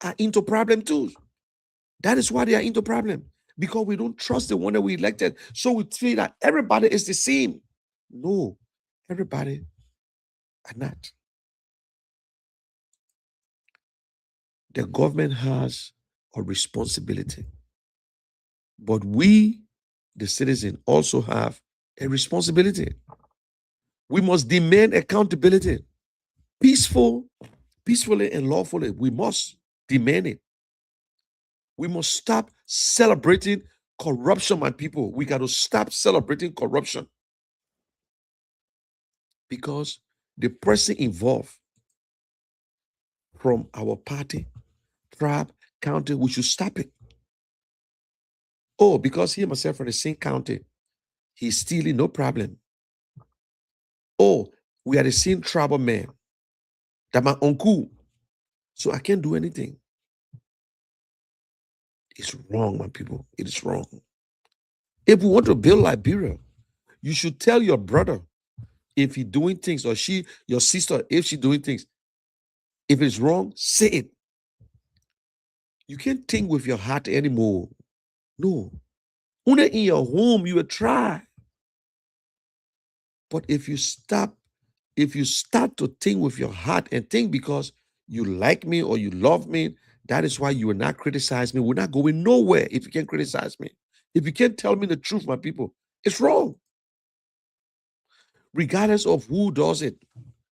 are into problem too. That is why they are into problem. Because we don't trust the one that we elected. So we feel that everybody is the same. No, everybody are not. The government has a responsibility. But we, the citizen, also have a responsibility. We must demand accountability. Peacefully and lawfully. We must demand it. We must stop celebrating corruption, my people. We got to stop celebrating corruption. Because the person involved from our party, tribe, county, we should stop it. Oh, because he and myself from the same county, he's stealing, no problem. Oh, we are the same tribal man. That my uncle. So I can't do anything. It's wrong, my people. It is wrong. If we want to build Liberia, you should tell your brother if he's doing things, or she, your sister, if she's doing things. If it's wrong, say it. You can't think with your heart anymore. No. Only in your home, you will try. But if you start to think with your heart and think because you like me or you love me, that is why you will not criticize me. We're not going nowhere if you can't criticize me. If you can't tell me the truth, my people, it's wrong. Regardless of who does it,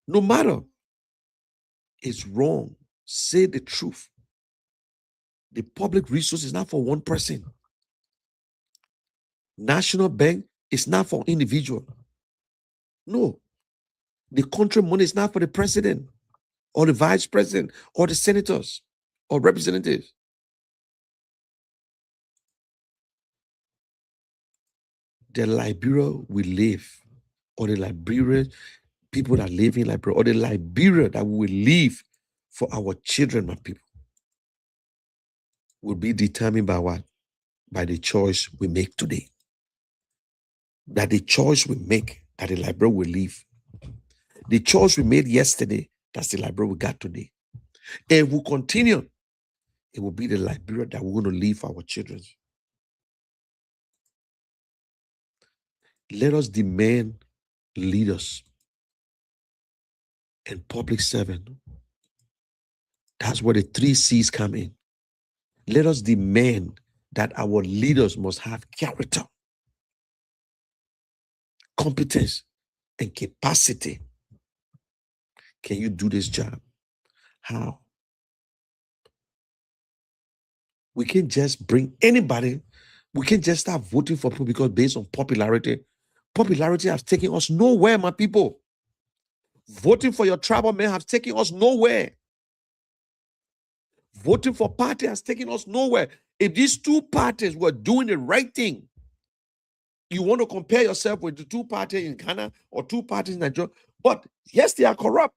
no matter, it's wrong. Say the truth. The public resource is not for one person. National Bank is not for individual. No. The country money is not for the president or the vice president or the senators or representatives. The Liberia we live, or the Liberian people that live in Liberia, or the Liberia that we will live for our children, my people, will be determined by what? By the choice we make today. That the choice we make, that the Liberia will live. The choice we made yesterday, that's the Liberia we got today. And we continue, it will be the Liberia that we're going to leave for our children. Let us demand leaders and public servant. That's where the 3 C's come in. Let us demand that our leaders must have character, competence, and capacity. Can you do this job? How? We can't just bring anybody. We can't just start voting for people because based on popularity. Popularity has taken us nowhere, my people. Voting for your tribal men has taken us nowhere. Voting for party has taken us nowhere. If these 2 parties were doing the right thing, you want to compare yourself with the 2 parties in Ghana or 2 parties in Nigeria. But yes, they are corrupt,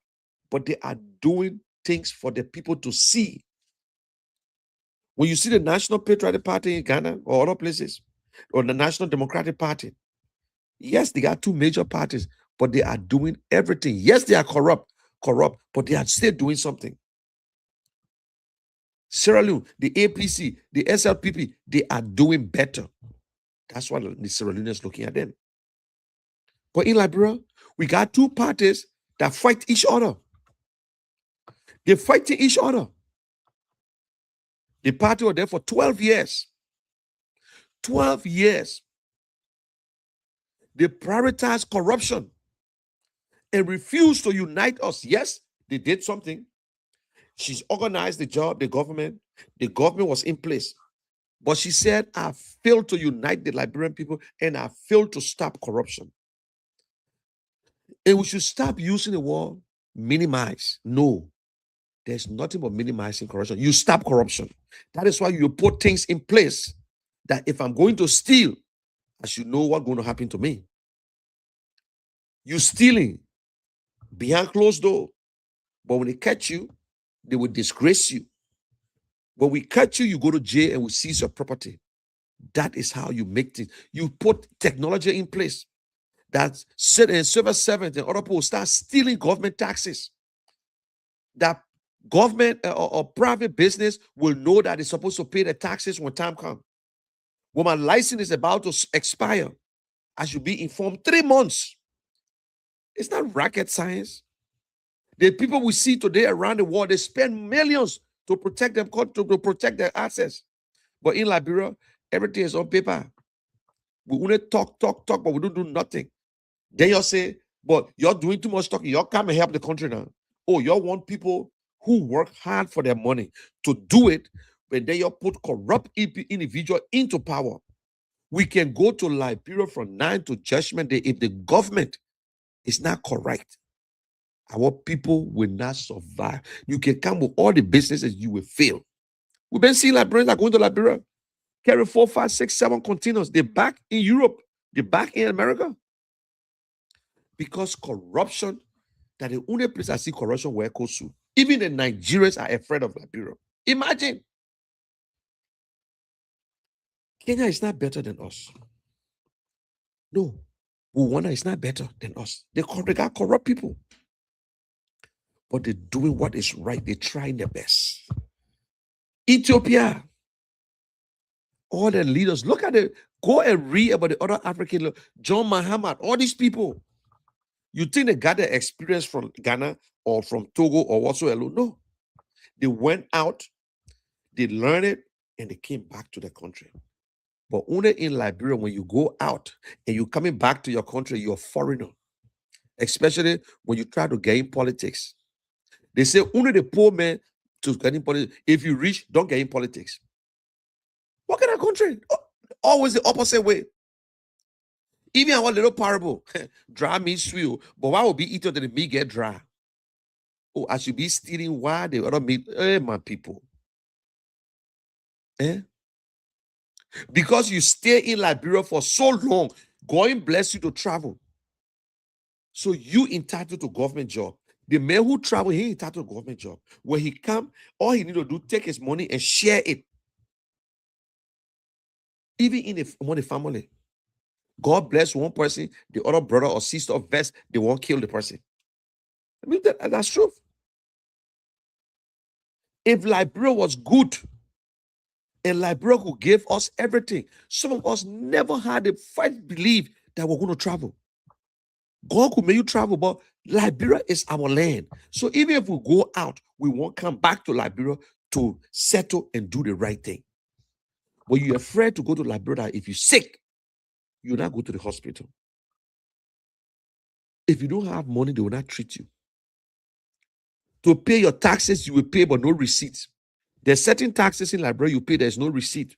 but they are doing things for the people to see. When you see the National Patriotic Party in Ghana or other places, or the National Democratic Party, yes, they got 2 major parties, but they are doing everything. Yes, they are corrupt, but they are still doing something. Sierra Leone, the APC, the SLPP, they are doing better. That's why the Sierra Leone is looking at them. But in Liberia, we got 2 parties that fight each other. They're fighting each other. The party was there for 12 years. 12 years. They prioritized corruption and refused to unite us. Yes, they did something. She's organized the job, the government. The government was in place. But she said, I failed to unite the Liberian people and I failed to stop corruption. And we should stop using the word minimize. No, there's nothing but minimizing corruption. You stop corruption. That is why you put things in place that if I'm going to steal, I should know what's going to happen to me. You stealing behind closed door, but when they catch you, they will disgrace you. When we catch you, you go to jail and we seize your property. That is how you make things. You put technology in place that civil servants and other people start stealing government taxes. That Government or private business will know that it's supposed to pay the taxes when time comes. When my license is about to expire, I should be informed 3 months. It's not rocket science. The people we see today around the world, they spend millions to protect them, to protect their assets. But in Liberia, everything is on paper. We only talk, but we don't do nothing. Then you say, but you're doing too much talking. You come and help the country now. Oh, you want people who work hard for their money to do it, but then you put corrupt individual into power. We can go to Liberia from 9 to Judgment Day if the government is not correct. Our people will not survive. You can come with all the businesses, you will fail. We've been seeing Liberians are going to Liberia, carry 4, 5, 6, 7 containers. They're back in Europe. They're back in America. Because corruption, that the only place I see corruption where goes to. Even the Nigerians are afraid of Liberia. Imagine. Kenya is not better than us. No. Rwanda is not better than us. They got corrupt people. But they're doing what is right. They're trying their best. Ethiopia. All the leaders. Look at it. Go and read about the other African, John Mahama, all these people. You think they got the experience from Ghana or from Togo or whatsoever? No. They went out, they learned it, and they came back to the country. But only in Liberia, when you go out and you're coming back to your country, you're a foreigner. Especially when you try to get in politics. They say only the poor man to get in politics. If you rich, don't get in politics. What kind of country? Always the opposite way. Even our little parable, dry means sweet, but why will be eaten than the meat get dry? Oh, I should be stealing why the other meat. My people. Because you stay in Liberia for so long, God bless you to travel. So you entitled to government job. The man who travel, he entitled to government job. When he come, all he need to do, take his money and share it. Even in the family. God bless one person, the other brother or sister of vest, they won't kill the person. I mean, that's true. If Liberia was good, and Liberia could give us everything, some of us never had the first belief that we're going to travel. God could make you travel, but Liberia is our land. So even if we go out, we won't come back to Liberia to settle and do the right thing. But you're afraid to go to Liberia. If you're sick, you'll not go to the hospital. If you don't have money, they will not treat you. To pay your taxes, you will pay, but no receipt. There's certain taxes in Liberia you pay, there's no receipt.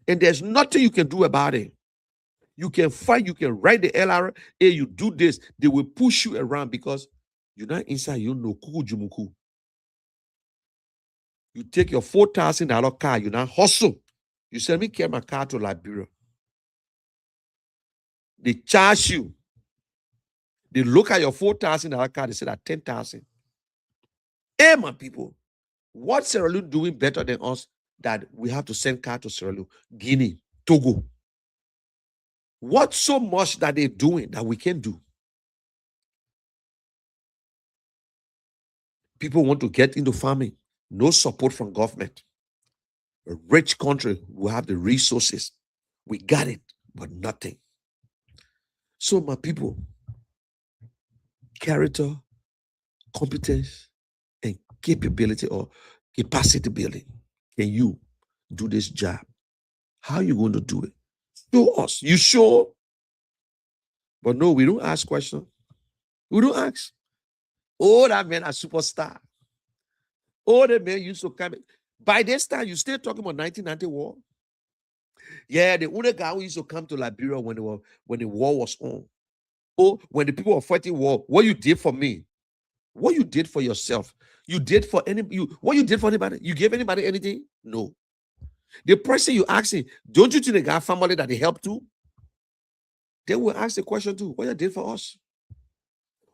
And there's nothing you can do about it. You can fight, you can write the LRA, you do this. They will push you around because you're not inside, you know, kuku. You take your $4,000 car, you now hustle. You send me carry my car to Liberia. They charge you. They look at your $4,000 car, they say that 10,000. Hey, my people, what Sierra Leone doing better than us that we have to send car to Sierra Leone, Guinea, Togo? What so much that they're doing that we can do? People want to get into farming. No support from government. A rich country will have the resources. We got it, but nothing. So my people, character, competence, and capability or capacity building. Can you do this job? How are you going to do it? Show us. You sure? But no, we don't ask questions. We don't ask. Oh, that man a superstar. Oh, that man used to come. By this time, you still talking about 1990 war? Yeah, the only guy who used to come to Liberia when the war was on. Oh, when the people were fighting war, what you did for me, what you did for yourself, you did for what you did for anybody? You gave anybody anything? No. The person you asking, don't you think they got family that they helped too? They will ask the question too, what you did for us?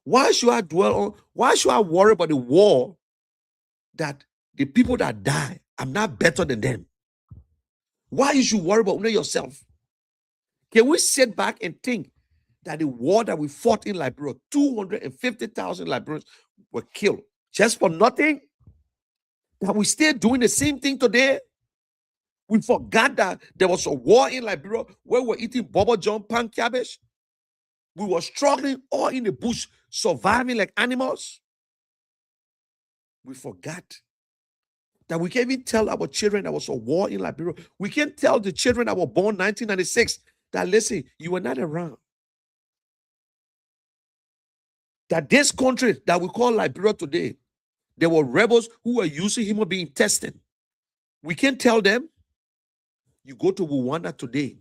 Why should I dwell on, why should I worry about the war that the people that die, I'm not better than them? Why you should worry about only yourself? Can we sit back and think that the war that we fought in Liberia, 250,000 Liberians were killed just for nothing? That we still doing the same thing today. We forgot that there was a war in Liberia where we were eating bubble jump, pan cabbage. We were struggling all in the bush, surviving like animals. We forgot that we can't even tell our children there was a war in Liberia. We can't tell the children that were born 1996 that, listen, you were not around. That this country that we call Liberia today, there were rebels who were using human being testing. We can't tell them. You go to Rwanda today,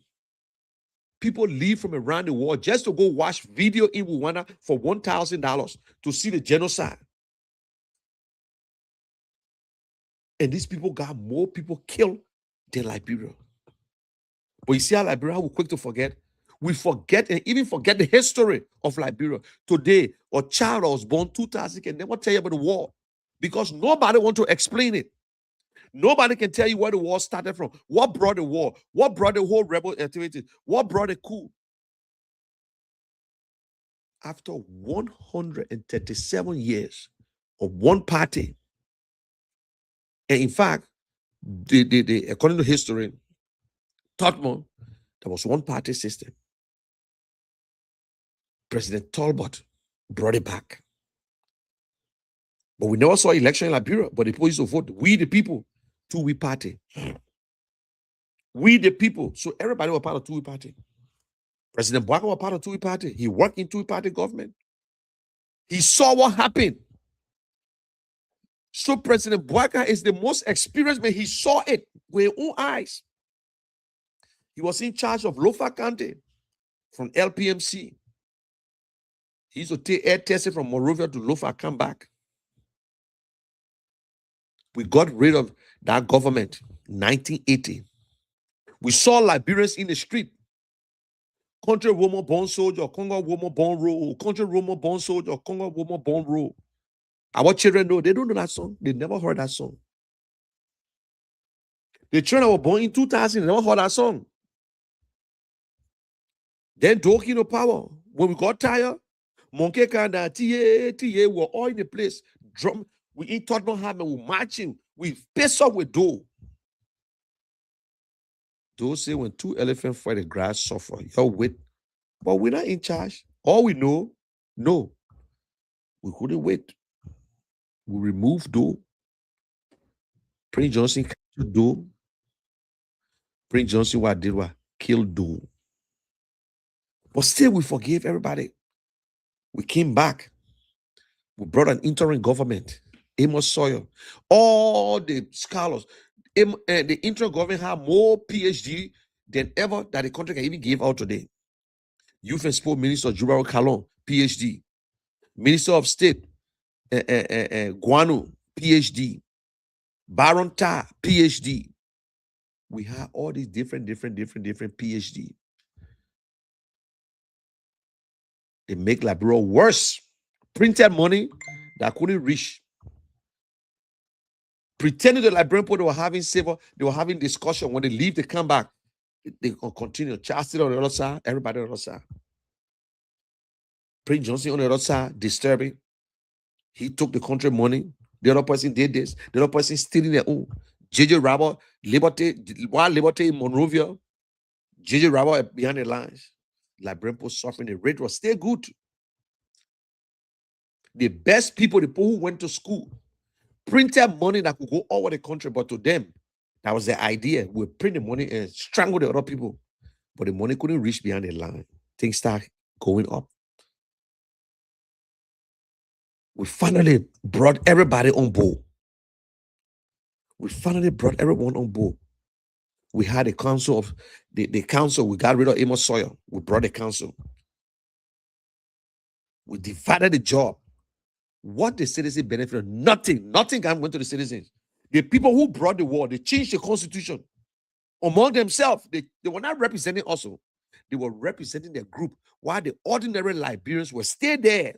people leave from around the world just to go watch video in Rwanda for $1,000 to see the genocide. And these people got more people killed than Liberia. But you see how Liberia, we're quick to forget. We forget and even forget the history of Liberia. Today, a child that was born 2000 can never tell you about the war because nobody wants to explain it. Nobody can tell you where the war started from. What brought the war? What brought the whole rebel activity? What brought the coup? After 137 years of one party, and in fact, according to history, Tottenham, there was one party system. President Talbot brought it back. But we never saw election in Liberia, but the people used to vote. We the people, two-way party. We the people. So everybody was part of two-way party. President Bwaka was part of two-way party. He worked in two-way party government. He saw what happened. So President Bwaka is the most experienced man. He saw it with his own eyes. He was in charge of Lofa County from LPMC. He used to take air testing from Monrovia to Lofa, come back. We got rid of that government in 1980. We saw Liberians in the street. Country woman born soldier, Congo woman born rule. Country woman born soldier, Congo woman born rule. Our children know, they don't know that song. They never heard that song. The children were born in 2000, they never heard that song. Then Doki no power. When we got tired, Monkey Kanda, TA, we're all in the place. Drum, we eat Tottenham Hammer, we marching, we piss up with dough. Those say when two elephants fight, the grass suffer. You're with, but we're not in charge. All we know, no, we couldn't wait. We removed dough. Prince Johnson killed dough. Prince Johnson what did what? Killed dough. But still, we forgave everybody. We came back. We brought an interim government. Amos Sawyer. All the scholars. The interim government had more PhD than ever that the country can even give out today. Youth and Sport Minister Jubaro Kalon, PhD. Minister of State, Guano, PhD. Baron Ta, PhD. We had all these different PhD. They make Liberia worse. Printed money that couldn't reach. Pretending the Liberian people, they were having savor, they were having discussion. When they leave, they come back. They continue. Chastity on the other side, everybody on the other side. Prince Johnson on the other side, disturbing. He took the country money. The other person did this. The other person stealing their own. JJ Rabba, Liberty in Monrovia. JJ Rabba behind the lines. Liberian people suffering. The rate was still good. The best people, the people who went to school, printed money that could go all over the country, but to them, that was the idea. We print the money and strangle the other people. But the money couldn't reach behind the line. Things start going up. We finally brought everybody on board. We finally brought everyone on board. We had a council of the council. We got rid of Amos Sawyer. We brought the council. We divided the job. What the citizen benefited? Nothing. Nothing went to the citizens. The people who brought the war, they changed the constitution among themselves. They were not representing us. They were representing their group, while the ordinary Liberians were still there.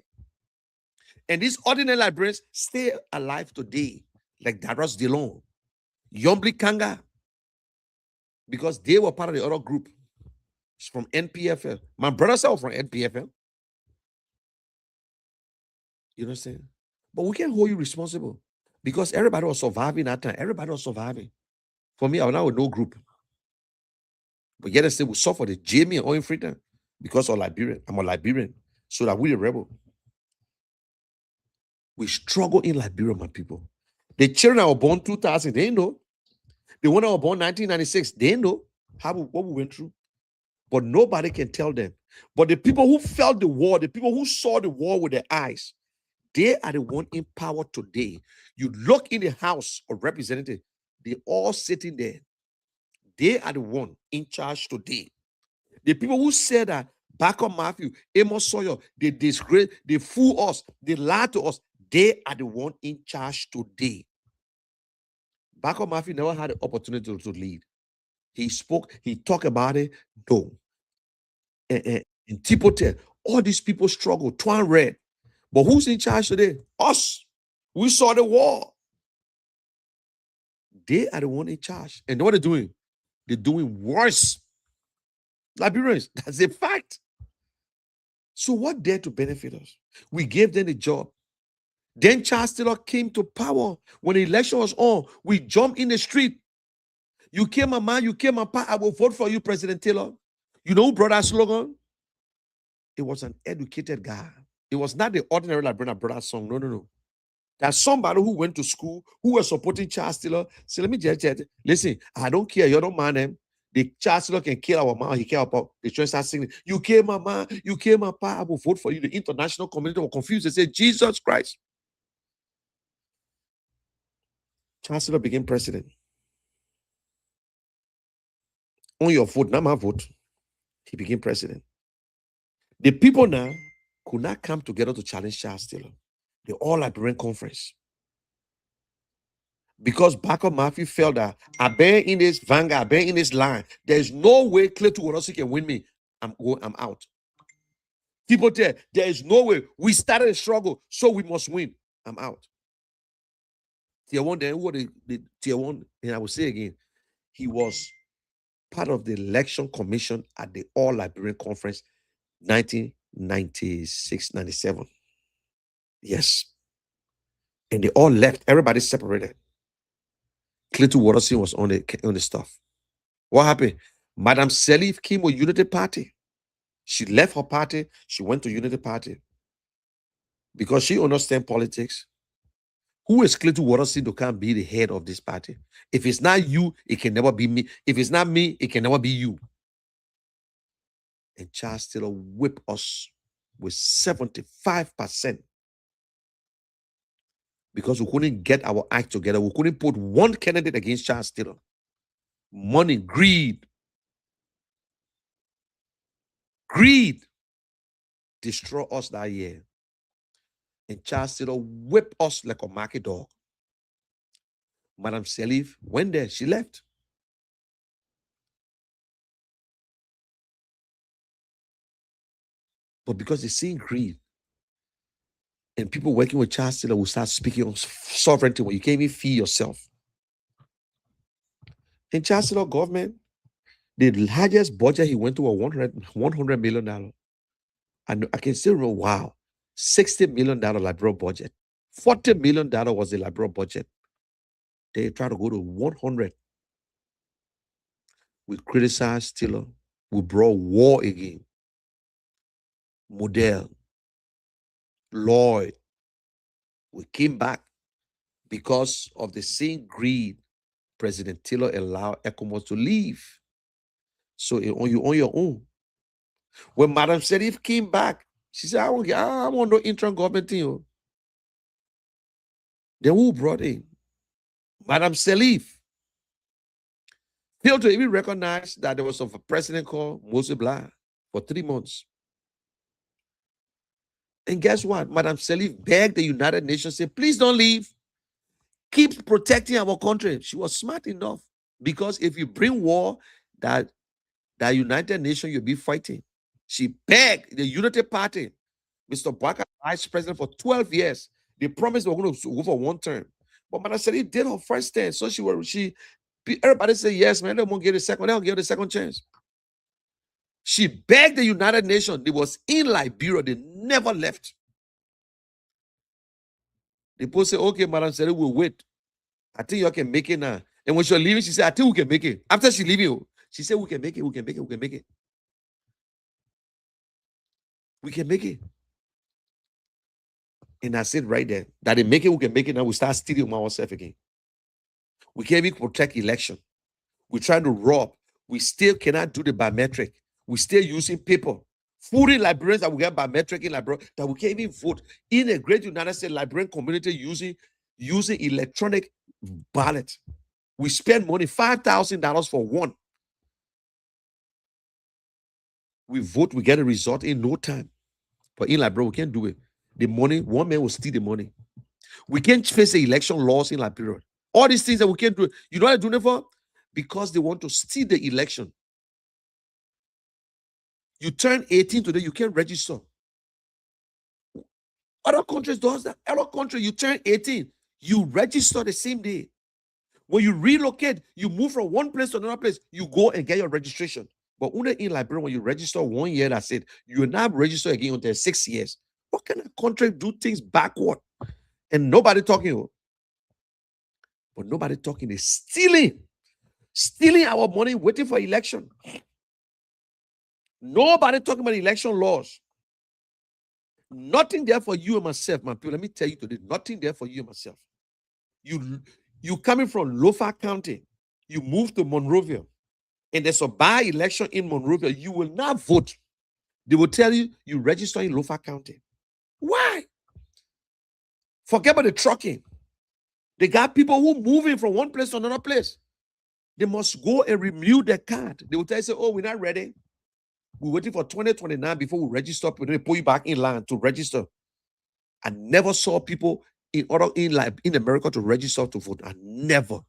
And these ordinary Liberians stay alive today, like Daros Dillon, Yombli Kanga, because they were part of the other group. It's from NPFL. My brothers are from NPFL. You know what I'm saying? But we can't hold you responsible. Because everybody was surviving that time. Everybody was surviving. For me, I was now with no group. But yet, still, we suffer the Jamie and Owen Freedom because of Liberian. I'm a Liberian. So that we the rebel. We struggle in Liberia, my people. The children that were born 2000, they know. The one that were born 1996, they know what we went through. But nobody can tell them. But the people who felt the war, the people who saw the war with their eyes, they are the one in power today. You look in the House of Representatives, they all sitting there. They are the one in charge today. The people who said that Backer Matthew, Amos Sawyer, they disgrace, they fool us, they lie to us, they are the one in charge today. Backer Matthew never had the opportunity to lead. He spoke, he talked about it, no. And Tipote, all these people struggle, Twan Red. But who's in charge today? Us. We saw the war. They are the one in charge. And what they're doing? They're doing worse. Liberians, that's a fact. So what dare to benefit us? We gave them the job. Then Charles Taylor came to power. When the election was on, we jumped in the street. You came, mama, you came, papa, I will vote for you, President Taylor. You know who brought that slogan? It was an educated guy. It was not the ordinary Liberian that brought that song. No. There's somebody who went to school, who was supporting Charles Taylor. So let me just listen, I don't care. You don't mind them. The Charles Taylor can kill our mom. He care about the church start singing. You came, mama. You came, papa. I will vote for you. The international community were confused. They said, Jesus Christ. Charles Taylor became president. On your vote, not my vote. He became president. The people now could not come together to challenge Charles Taylor. The All Liberian Conference. Because Backer Matthew felt that I've been in this vanguard, I've been in this line. There's no way Clayton Worosi can win me. I'm out. People there is no way. We started a struggle, so we must win. I'm out. Tier 1, then what the Tier 1, and I will say again, he was part of the election commission at the All Liberian Conference 1996-97. Yes. And they all left. Everybody separated. Clayton Worosi was on the stuff. What happened? Madam Selif came with Unity Party. She left her party. She went to Unity Party. Because she understands politics. Who is Clayton Worosi to come be the head of this party? If it's not you, it can never be me. If it's not me, it can never be you. And Charles Taylor whipped us with 75%. Because we couldn't get our act together. We couldn't put one candidate against Charles Taylor. Money, greed destroy us that year. And Charles Taylor whipped us like a market dog. Madam Selif went there. She left. But because they see greed, and people working with Charles Taylor will start speaking on sovereignty when you can't even feed yourself. In Charles Taylor government, the largest budget he went to was $100 million. And I can still remember, wow, $60 million liberal budget. $40 million was the liberal budget. They try to go to 100. We criticized Taylor. We brought war again. Model, Lloyd. We came back because of the same greed. President Taylor allowed ECOMOS to leave. So you on your own. When Madam Serif came back, she said, I want no interim government thing. Then who brought in? Madam Serif failed to even recognize that there was a president called Moses Blah for 3 months. And guess what? Madam Serif begged the United Nations, said, please don't leave. Keep protecting our country. She was smart enough, because if you bring war, that United Nations, you'll be fighting. She begged the Unity Party, Mr. Baka, vice president for 12 years. They promised they were going to go for 1 term. But Madam Serif did her first term. So everybody said, yes, man, they won't give the second. They don't give the second chance. She begged the United Nations. They was in Liberia. They never left. The post say, okay, Madam Sere, we'll wait. I think you can make it now. And when she's leaving, she said, I think we can make it. After she leaving, she said, we can make it, we can make it, we can make it. We can make it. And I said right there, that they make it, we can make it, now we start stealing ourselves again. We can't even protect election. We're trying to rob. We still cannot do the biometric. We're still using paper. Fooling Liberians that we get biometric in Liberia, that we can't even vote. In a great United States Liberian community using electronic ballot. We spend money, $5,000 for one. We vote, we get a result in no time. But in Liberia, we can't do it. The money, one man will steal the money. We can't face the election laws in Liberia. All these things that we can't do. You know what they're doing it for? Because they want to steal the election. You turn 18 today, you can't register. Other countries does that. Other country, you turn 18, you register the same day. When you relocate, you move from one place to another place, you go and get your registration. But only in Liberia, when you register 1 year, that's it. You will not register again until 6 years. What kind of country do things backward? And nobody talking. But nobody talking is stealing our money, waiting for election. Nobody talking about election laws. Nothing there for you and myself, my people. Let me tell you today, nothing there for you and myself. You coming from Lofa County, you move to Monrovia, and there's a by-election in Monrovia, you will not vote. They will tell you, you register in Lofa County. Why? Forget about the trucking. They got people who moving from one place to another place. They must go and renew their card. They will tell you, say, oh, we're not ready. We're waiting for 2029 before we register. They put you back in line to register. I never saw people in America to register to vote. I never.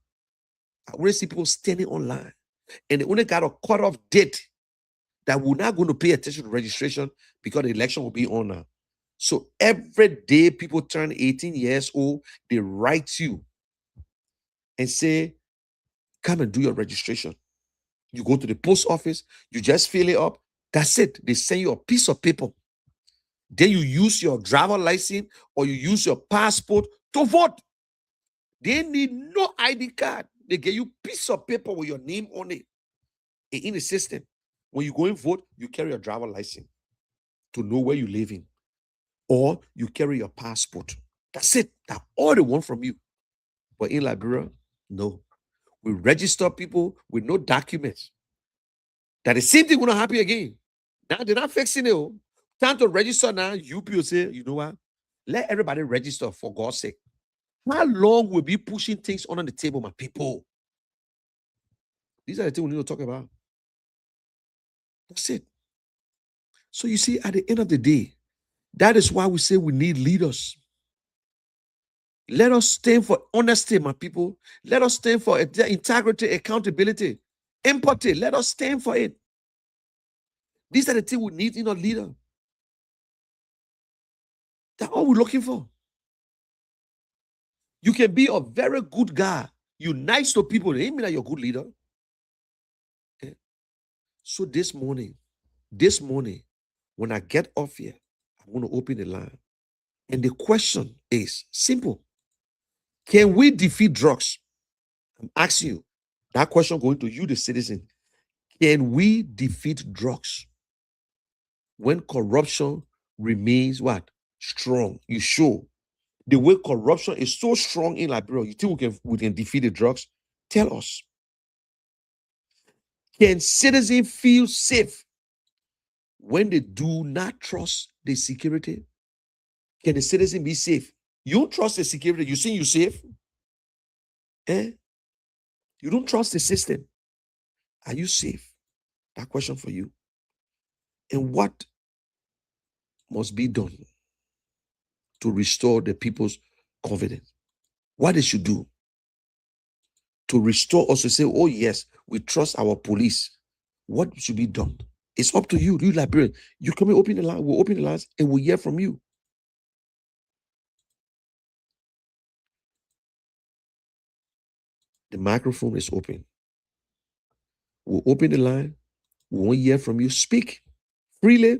I always see people standing online. And they only got a cut-off date that we're not going to pay attention to registration because the election will be on now. So every day people turn 18 years old, they write you and say, come and do your registration. You go to the post office, you just fill it up. That's it. They send you a piece of paper. Then you use your driver license or you use your passport to vote. They need no ID card. They give you a piece of paper with your name on it. And in the system, when you go and vote, you carry your driver license to know where you're living. Or you carry your passport. That's it. That's all they want from you. But in Liberia, no. We register people with no documents. That the same thing will not happen again. Now they're not fixing it. Time to register now. UP say, you know what? Let everybody register for God's sake. How long will we be pushing things on the table, my people? These are the things we need to talk about. That's it. So you see, at the end of the day, that is why we say we need leaders. Let us stand for honesty, my people. Let us stand for integrity, accountability, empathy. Let us stand for it. These are the things we need in a leader. That's all we're looking for. You can be a very good guy. You're nice to people. It ain't mean that you're a good leader. Okay? So this morning, when I get off here, I'm going to open the line. And the question is simple. Can we defeat drugs? I'm asking you. That question going to you, the citizen. Can we defeat drugs when corruption remains what? Strong. You sure? The way corruption is so strong in Liberia, you think we can defeat the drugs? Tell us. Can citizens feel safe when they do not trust the security? Can the citizen be safe? You don't trust the security. You think you're safe? You don't trust the system. Are you safe? That question for you. And what must be done to restore the people's confidence? What they should do to restore us to say, oh yes, we trust our police. What should be done? It's up to you, Liberian. You come and open the line, we'll open the lines and we'll hear from you. The microphone is open. We'll open the line. We won't hear from you. Speak freely.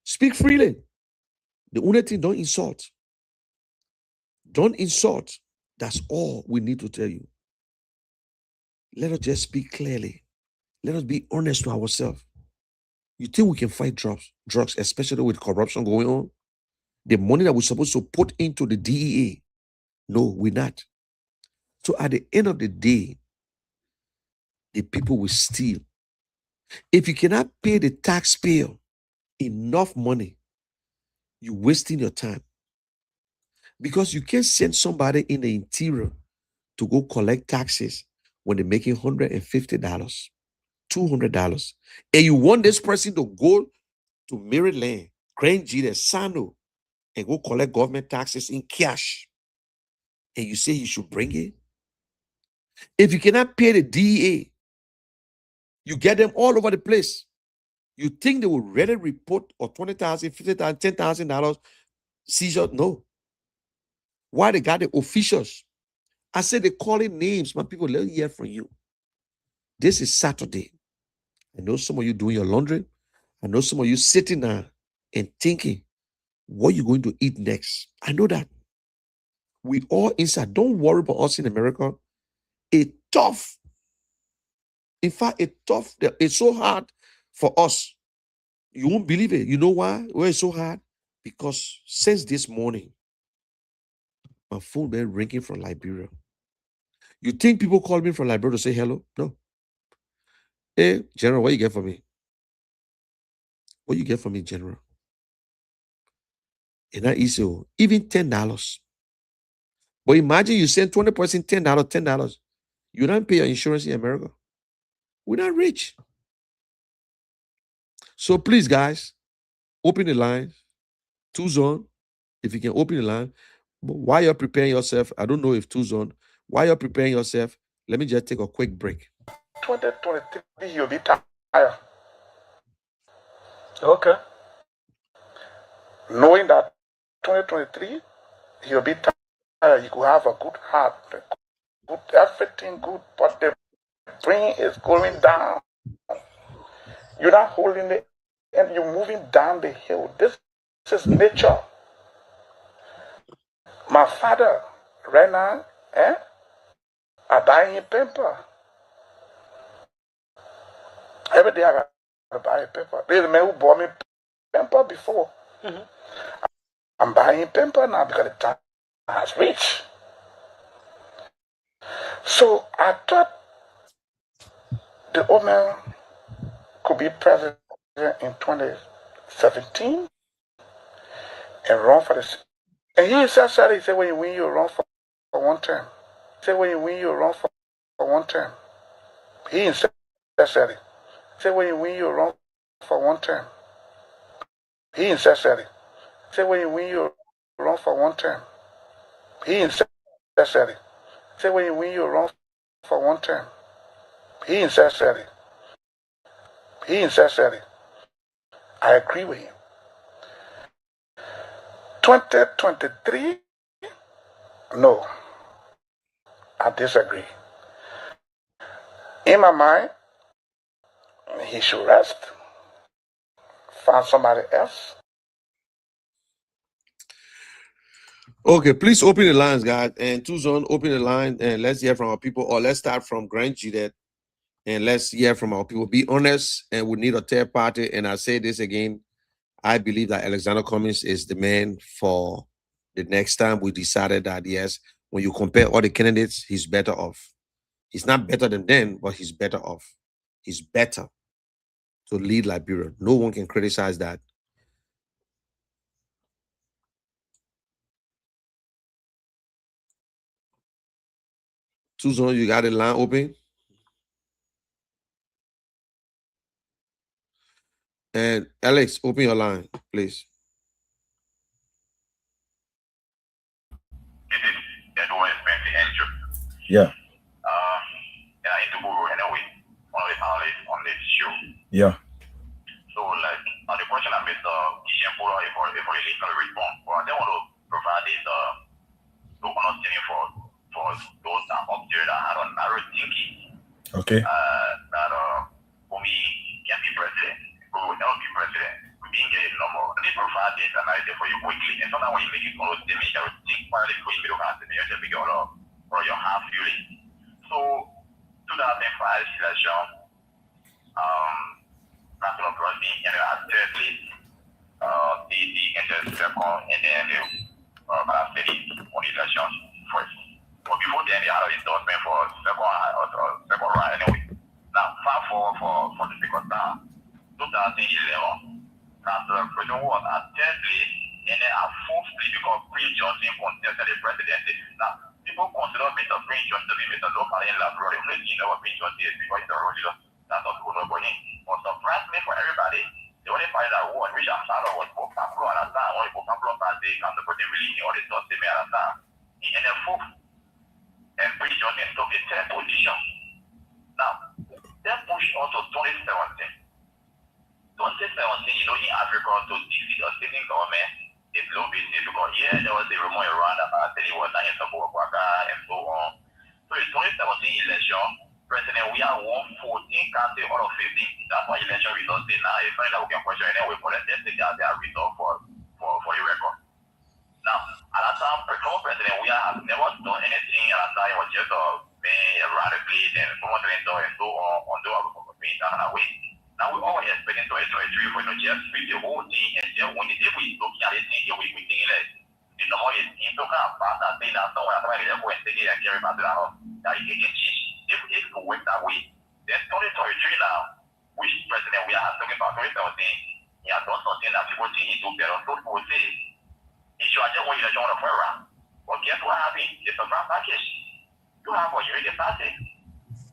Speak freely. The only thing, don't insult. Don't insult. That's all we need to tell you. Let us just speak clearly. Let us be honest to ourselves. You think we can fight drugs, especially with corruption going on? The money that we're supposed to put into the DEA, no, we're not. So at the end of the day, the people will steal. If you cannot pay the taxpayer enough money, you're wasting your time. Because you can't send somebody in the interior to go collect taxes when they're making $150, $200. And you want this person to go to Maryland, Grand G, Sano, and go collect government taxes in cash. And you say you should bring it? If you cannot pay the DEA, you get them all over the place. You think they will readily report or $20,000, $50,000, $10,000 seizure? No. Why they got the officials? I said they calling names. My people, let me hear from you. This is Saturday. I know some of you doing your laundry. I know some of you sitting there and thinking, what you going to eat next? I know that. We all inside. Don't worry about us in America. In fact, it's so hard for us. You won't believe it. You know why? Why it's so hard? Because since this morning, my phone been ringing from Liberia. You think people call me from Liberia to say hello? No. Hey, General, what you get for me? What you get for me, General? It's not easy. Even $10. But imagine you send 20% $10. You don't pay your insurance in America. We're not rich. So please, guys, open the line. 2Zone, if you can open the line. But while you're preparing yourself, I don't know if 2Zone, while you're preparing yourself, let me just take a quick break. 2023, you'll be tired. Okay. Knowing that 2023, you'll be tired. You could have a good heart, good everything good, but the brain is going down. You're not holding it, and you're moving down the hill. This is nature. My father, right now, I buy him paper. Every day I gotta buy a paper. There's a man who bought me paper before. Mm-hmm. I'm buying paper now because the time has reached. So I thought the old man could be president in 2017 and run for the. And he himself said, he said, when you win, you run for one term. He said, when you win, you run for one term. He himself said it. He said, when you win, you run for one term. He himself said it. He said, when you win, you run for one term. He himself said it. He said, when you win, you run for one term. He himself said it. He himself said it. I agree with him. 2023, no, I disagree. In my mind, he should rest, find somebody else. Okay, please open the lines, guys. And 2Zone, open the line and let's hear from our people. Or let's start from Grand G and let's hear from our people. Be honest, and we need a third party. And I say this again. I believe that Alexander Cummings is the man for the next time. We decided that, yes, when you compare all the candidates, he's better off. He's not better than them, but he's better off. He's better to lead Liberia. No one can criticize that. Susan, you got the line open? And Alex, open your line, please. Yeah. And I need to go anyway on this show. Yeah. So like the question I made for a legal response, but I don't want to provide this understanding for those that up there that had a narrow thinking. Okay. That for me can be president, who will not be president. We didn't get a number. I need to provide this analysis for you quickly. And sometimes when you make it on statement, you think finally push me to continue to be or your half feeling. So 2005 election, Council of Crossing and third place, the second, and then city on election first. But before then, they had an endorsement for second round anyway. Now, fast forward for the second time, 2011, Council of Crossing was at third place, and then at fourth place because Prince Johnson contested the presidency. Now, people consider Mr. Prince Johnson to be Mr. Local in Labrador. They only know what Prince Johnson is because he's a road leader. That's not who know about him. But surprisingly for everybody, the only party that won, which I'm proud of, was Bob Pablo at that time. Only Bob Pablo party can support the really all the thoughts they made at that time. And then fourth, and Prince Johnson took the third position. Now, that push also 2017. 2017, in Africa to defeat a sitting government is low business because there was a rumor around about that he was not in support of Waka and so on. So in 2017 election, President, we have won 14 counties out of 15. That's why election results say now. It's funny that we can question it anyway, but let's take their result for the record. Now, at that time, President, we have never done anything at that time. It was just being around the place and promoting and so on the being done away. Now we always expecting 2023 for just speak the whole thing and just when the day we look at it, we think that the normal is in to kind of pass that thing and someone has to go and take it and carry back to the house. That it can change. If it could work that way, then 2023 now, which president we are talking about 2017, he has done something that people think he do better. So people say, if you are just when you don't want to play around, but guess what happened? It's a grand package. You have a unity party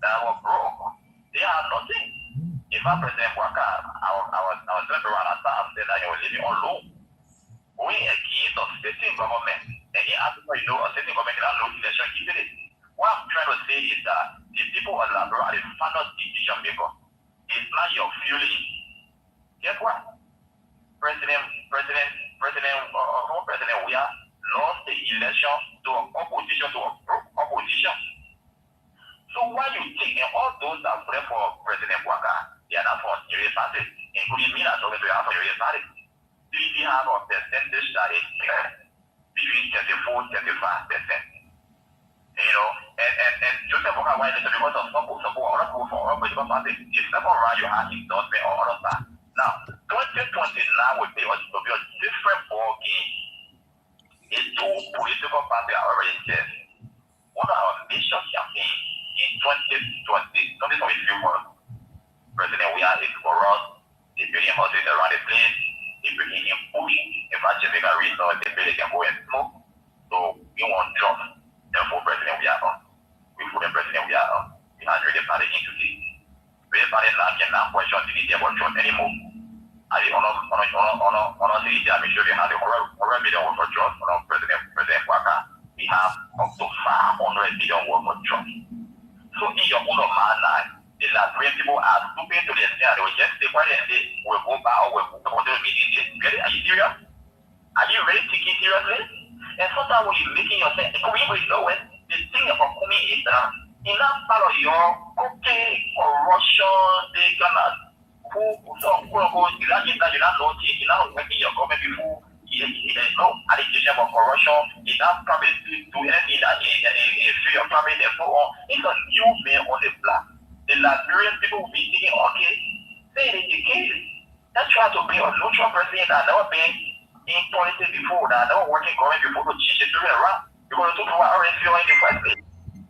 that was broke. They have nothing. If our president Waka, our senator at that time said that he was living on loan, we against a sitting government, and he asked for a sitting government that loan election, he did it. What I'm trying to say is that the people of Labrador are the final decision maker. It's not your feeling. Guess what? President, we have lost the election to opposition, opposition. So why you think all those that pray for President Waka, they are not for serious parties, including me that's talking to you for serious parties. We have a percentage that is between 34-35%. And Joseph Waka, why is it because of support or not for all political parties? It's never right you have endorsement or other stuff. Now, 2029 will be a different ball game. It's two political parties are already said. One of our mission campaign in 2023 President we are is for us, the building houses around the place, the building in push, if I just make a resource, the building can go and smoke. So we want jobs. Therefore, President we are on. We put the President we are on. We have really party into this. We party now cannot question the media about jobs anymore. I honestly, make sure they have the $100 million worth of jobs for President Waka. We have up to $500 million worth of jobs. So in your own mind, the Liberian people are stupid to the extent they will just say, why they will go back or will go to the meeting this. Are you serious? Are you really thinking seriously? And sometimes when you're making yourself, you know what? The thing about coming is that in that part of your corruption, they cannot you're not working your government before. There's no allegation of corruption. It's not probably do anything that in free of private and so on. It's a new man on the block. The Liberian people will be thinking, okay, say it is the case. Let's try to be a neutral president that never been in politics before, that never working government before to change the story around. Because the two people are already feeling in the first place.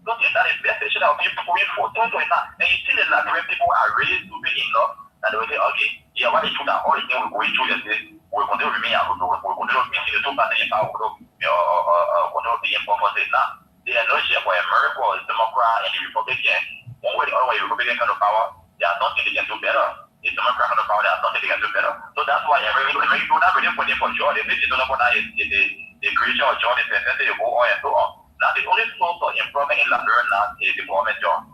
Don't you think that is the best station that will be going for 2029? And you see the Liberian people are really stupid enough that they will say, okay, yeah, what they should have all the things we're going through this, we'll continue to remain, we'll continue to be the two parties in power, we'll continue to be in power now. They are not sure for America or the Democrat and the Republican. One way or the other way, Republican kind of power, they are nothing they can do better. The Democrat kind of power, they are nothing they can do better. So that's why American people are not really putting for sure. They don't know what is the creation of job, the necessity to go on and so on. Now, the only source of improvement in Liberia now is the government job.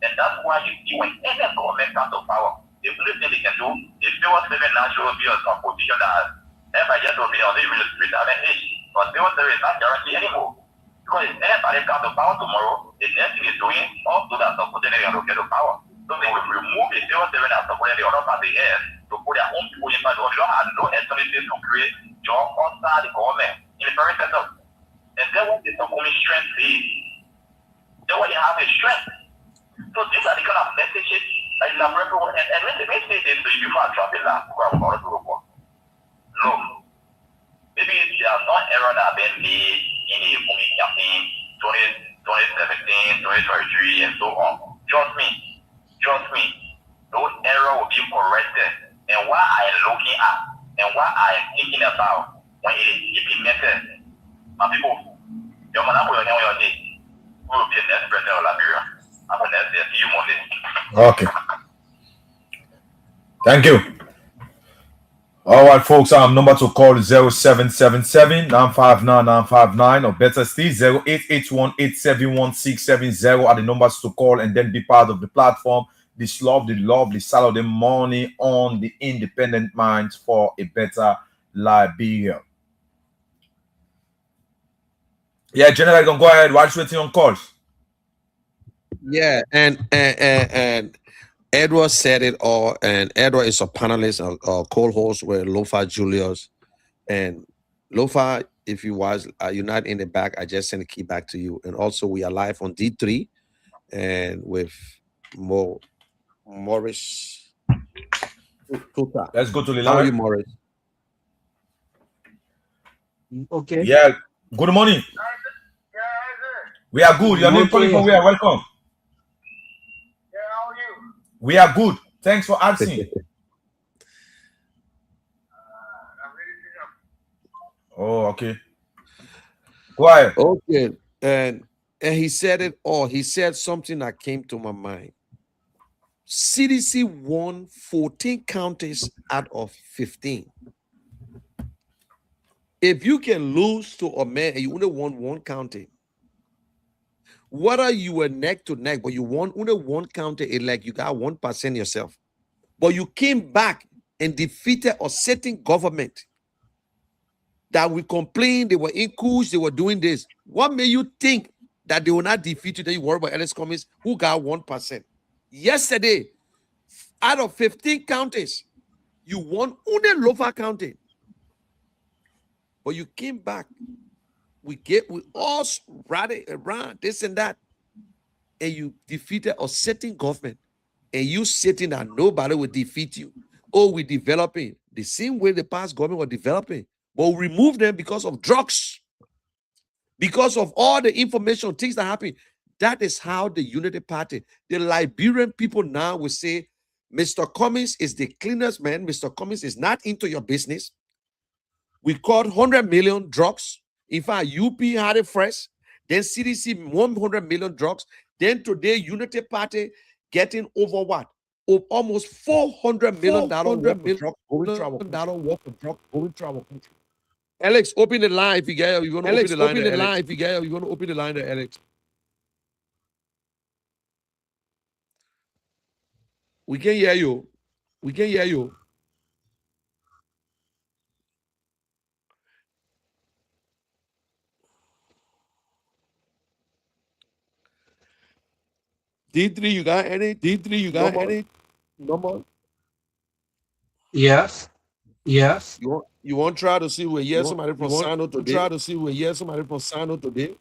And that's why you see when any government comes to power, the only thing they can do is civil service national be a position that everybody just will be on the retirement age. But civil service is not guaranteed anymore. Because if anybody comes to power tomorrow, the next thing is doing all those that supporting them to get to power. So they will remove the civil service that supporting the other party ends to put their own people in power. They don't have no alternatives to create jobs outside the government in the very setup. And then when the only strength is, then when you have a strength. So these are the kind of messages that you have everyone. And when they say this to you before I drop it last, look, maybe there are some errors that have been made in the movie campaign 2017, 2023, and so on. Trust me, those errors will be corrected. And what I am looking at and what I am thinking about when it is implemented, my people, your man, I'm going to will be the next president of Liberia. I'm going to see you Monday. Okay. Thank you. All right, folks. Number to call is 0777-959-959 or better still 0881-871-670 are the numbers to call and then be part of the platform. This lovely Saturday morning on the Independent Minds for a Better Liberia. Yeah, General, you can go ahead. While waiting on calls. Yeah, and Edward said it all, and Edward is a panelist, a co-host with Lofa Julius. And Lofa, if you was you're not in the back, I just sent a key back to you. And also we are live on D3 and with Morris. Let's go to the How are you, line. Morris? Okay. Yeah. Good morning. We are good. Your name calling from where? Welcome. Yeah, how are you? We are good. Thanks for asking. Oh, okay. Go ahead. Okay. And he said it all. He said something that came to my mind. CDC won 14 counties out of 15. If you can lose to a man and you only won one county, whether you were neck to neck, but you won only one county, it's like you got 1% yourself. But you came back and defeated a certain government that we complained they were in coups, they were doing this. What made you think that they will not defeat you? Then you worry about Ellis Cummings, who got 1%. Yesterday, out of 15 counties, you won only Lofa County. But you came back. We all rallied around this and that. And you defeated a certain government. And you sitting that nobody will defeat you. Oh, we're developing the same way the past government was developing. But we remove them because of drugs. Because of all the information, things that happen. That is how the Unity Party, the Liberian people now will say, Mr. Cummings is the cleanest man. Mr. Cummings is not into your business. We caught 100 million drugs. In fact, UP had it first. Then CDC 100 million drugs. Then today, Unity Party getting over what? Almost $400 million worth of drugs going travel. Alex, open the line if you get. You want to open the line? If you get, you want to open the line there, Alex. We can hear you. We can hear you. D3, you got any? D3, you got any? No more. Yes. Yes. You want to try to see where yes somebody from Sano today? Try to see where yes somebody from Sano today.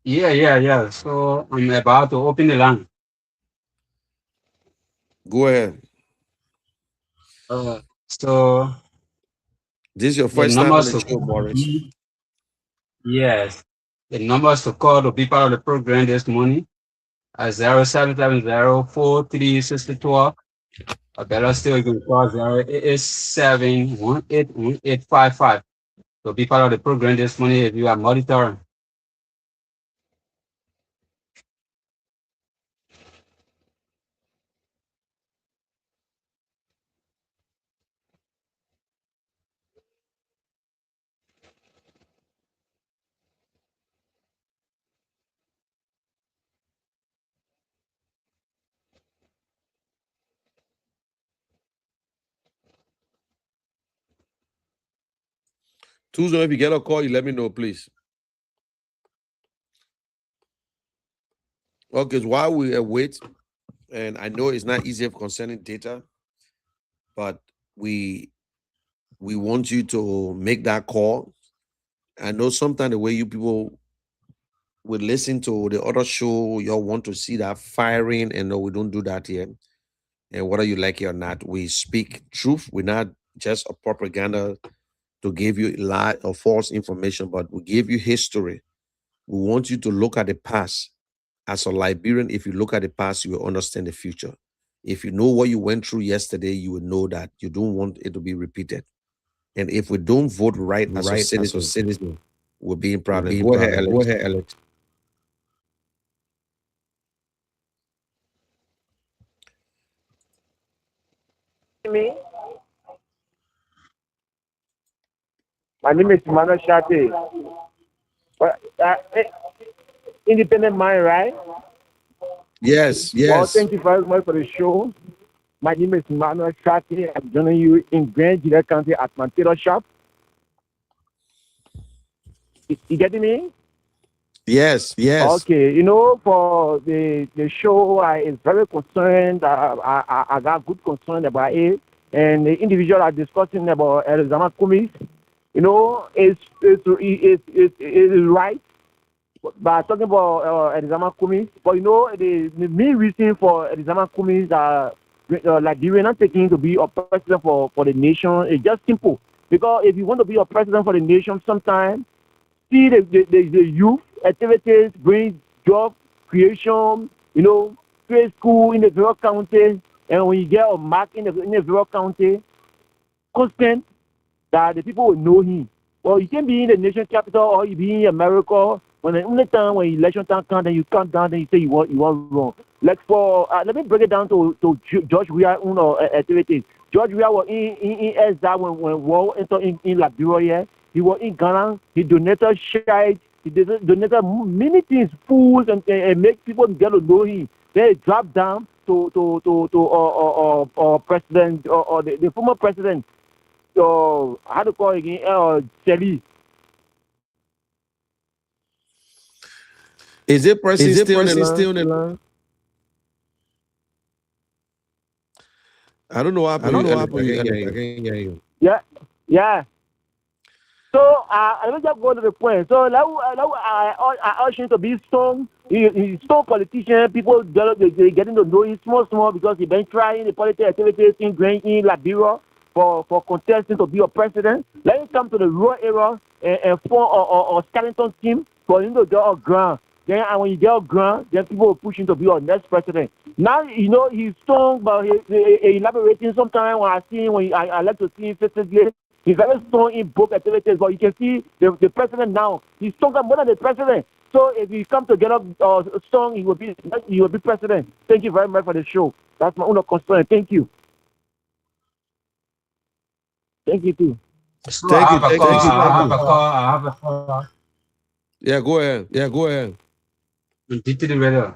Yeah. So I'm about to open the line. Go ahead. So This is your the first time on numbers the to show, Morris. yes. The numbers to call to be part of the program this morning are 0770-436012. Or better still, you can call 0887-181855 to be part of the program this morning if you are monitoring. Tuesday, if you get a call, you let me know, please. Okay, so while we wait, and I know it's not easy concerning data, but we want you to make that call I know sometimes the way you people would listen to the other show, y'all want to see that firing, and no, we don't do that here. And whether you like it or not, we speak truth. We're not just a propaganda to give you lie or false information, but we give you history. We want you to look at the past. As a Liberian, if you look at the past, you will understand the future. If you know what you went through yesterday, you will know that you don't want it to be repeated. And if we don't vote right as a citizen, we'll be in problem. Go ahead, Alex. Go ahead, Alex. Me? My name is Emmanuel Shate. Independent Mind, right? Yes, Well, yes. thank you very much for the show. My name is Emmanuel Shate. I'm joining you in Grand Gillette County at my tailor shop. You getting me? Yes, yes. Okay, you know, for the show, I is very concerned. I got good concern about it. And the individual are discussing about Elizama Kumis. You know, it's right. But talking about Elizama Kumis, but you know, the main reason for Elizama Kumis like we're not taking to be a president for the nation is just simple. Because if you want to be a president for the nation, sometimes see the youth activities, bring job creation, you know, create school in the rural county, and when you get a mark in the rural county, constant that the people will know him. Well, you can be in the nation capital or you be in America. When the only time when election time comes, then you come down, then you say you want wrong. Like for let me break it down to George Weah activities. George Weah was in that when war entered in Liberia. He was in Ghana. He donated shite. He donated many things, foods, and make people get to know him. Then he dropped down to president or the former president. So how to call it again? Shelly. Is it person still on the line? I don't know what happened. I can't hear you. Yeah. So I don't just go to the point. So I urge him to be strong. He's strong politician. People they getting to know him small because he been trying the political activities in Liberia for contesting to be a president. Let him come to the rural area and form a skeleton team for him to get a grant. Then when you get a grant, then people will push him to be our next president. Now, you know, he's strong, but he elaborating sometimes when I see him, I like to see him physically. He's very strong in both activities, but you can see the president now. He's stronger more than the president. So if he come together strong, he will be president. Thank you very much for the show. That's my own concern. Thank you. Thank you too. So I have a call. Yeah, go ahead. DTD Radio.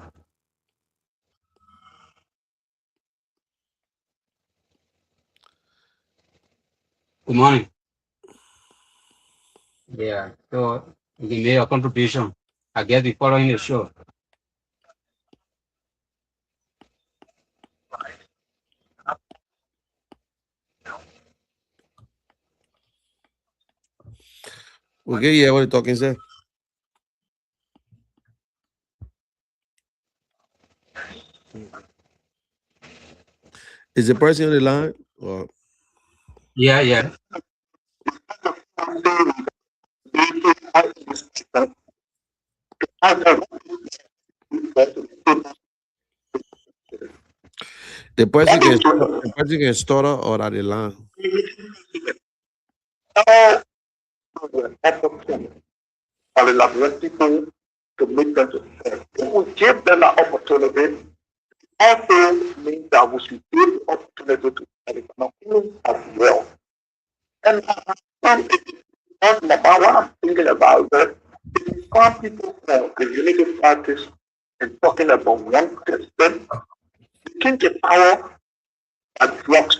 Good morning. Yeah, so you can make a contribution. I guess we following the show. Okay, yeah, what are you talking, sir? Is the person on the line? Or... Yeah. The person can stutter or at the line. I'll elaborate people to make them success. If we give them an opportunity, also means that we should give the opportunity to everyone as well. And what I'm thinking about that some people for the unity practice and talking about one person, they think the power and drug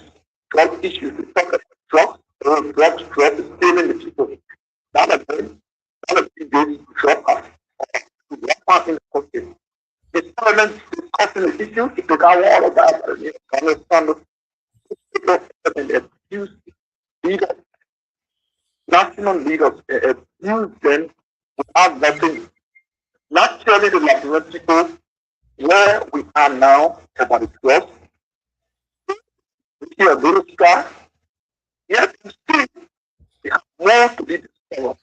issues, we talk about drugs is stealing the people. None of them drug us. One part in the country. The parliament discussing the issue, to take out all of that, and understand the abuse leaders, national leaders, you then have nothing. Naturally, the Liberian people, where we are now, about the 12th, we see a little star, yet still we have more to be discovered.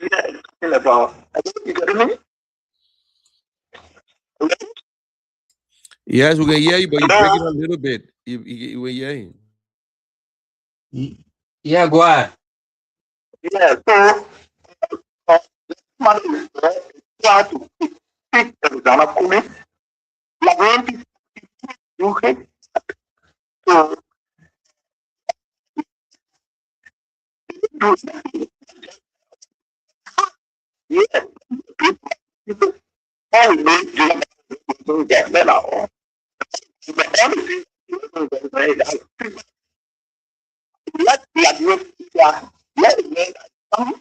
We are talking about, you get me? Yes, we can hear you, but you break it a little bit. You were hearing. Yeah, go ahead. Yeah, so man is try to pick Arizona Kumi, Liberian people, you hate. So, do yeah, people, all we need to get better. But everything, let the Liberian people, let the men come,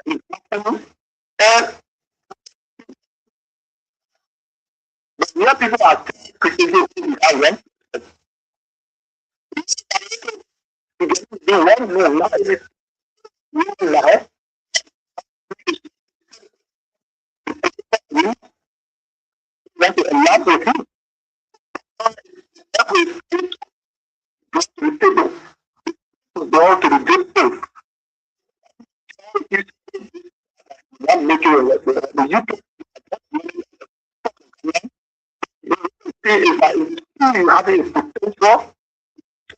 and the people are criticising I went. They won't know, not even now. We want to allow the people that we go to the table, to go to the good things. Not making the YouTube. See if I you have a potential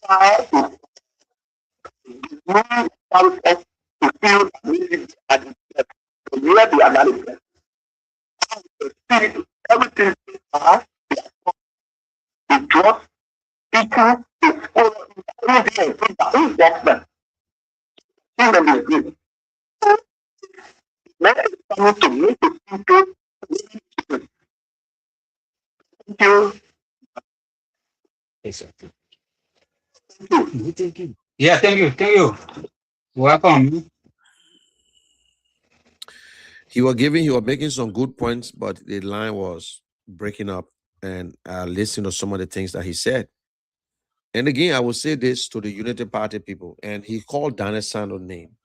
try to move out of to feel music at the to hear the analysis. See everything are the drugs, people, the everything the investment. See them is good. Let us come to make it simple. Thank you. Exactly. Thank you. Yeah, thank you. Thank you. Welcome. He was making some good points, but the line was breaking up. And listen to some of the things that he said. And again, I will say this to the Unity Party people, and he called Daniel Sando name.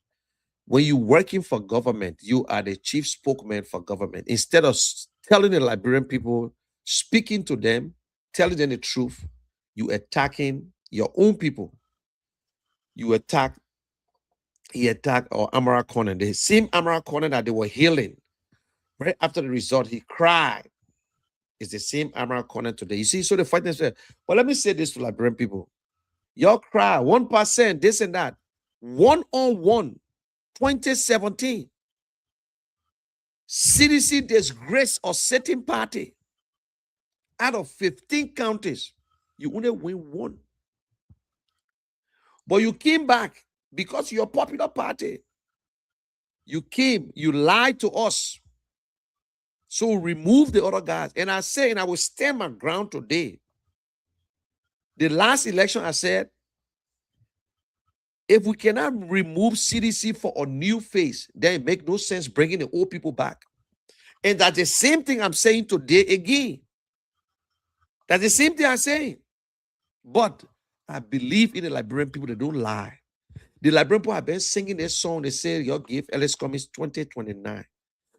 When you're working for government, you are the chief spokesman for government. Instead of telling the Liberian people, speaking to them, telling them the truth, you attacking your own people. He attacked Amara Conan, the same Amara Conan that they were healing. Right after the result, he cried. It's the same Amara Conan today. You see, so the fighting said, well, let me say this to Liberian people. Y'all cry 1%, this and that. 1-on-1, 2017. CDC disgrace or certain party. Out of 15 counties, you only win 1. But you came back because you're a popular party. You came, you lied to us. So remove the other guys. And I say, and I will stand my ground today. The last election, I said, if we cannot remove CDC for a new face, then it makes no sense bringing the old people back. And that's the same thing I'm saying today again. That's the same thing I'm saying. But I believe in the Liberian people, they don't lie. The Liberian people have been singing this song. They say, your gift, Ellis Cummings 2029.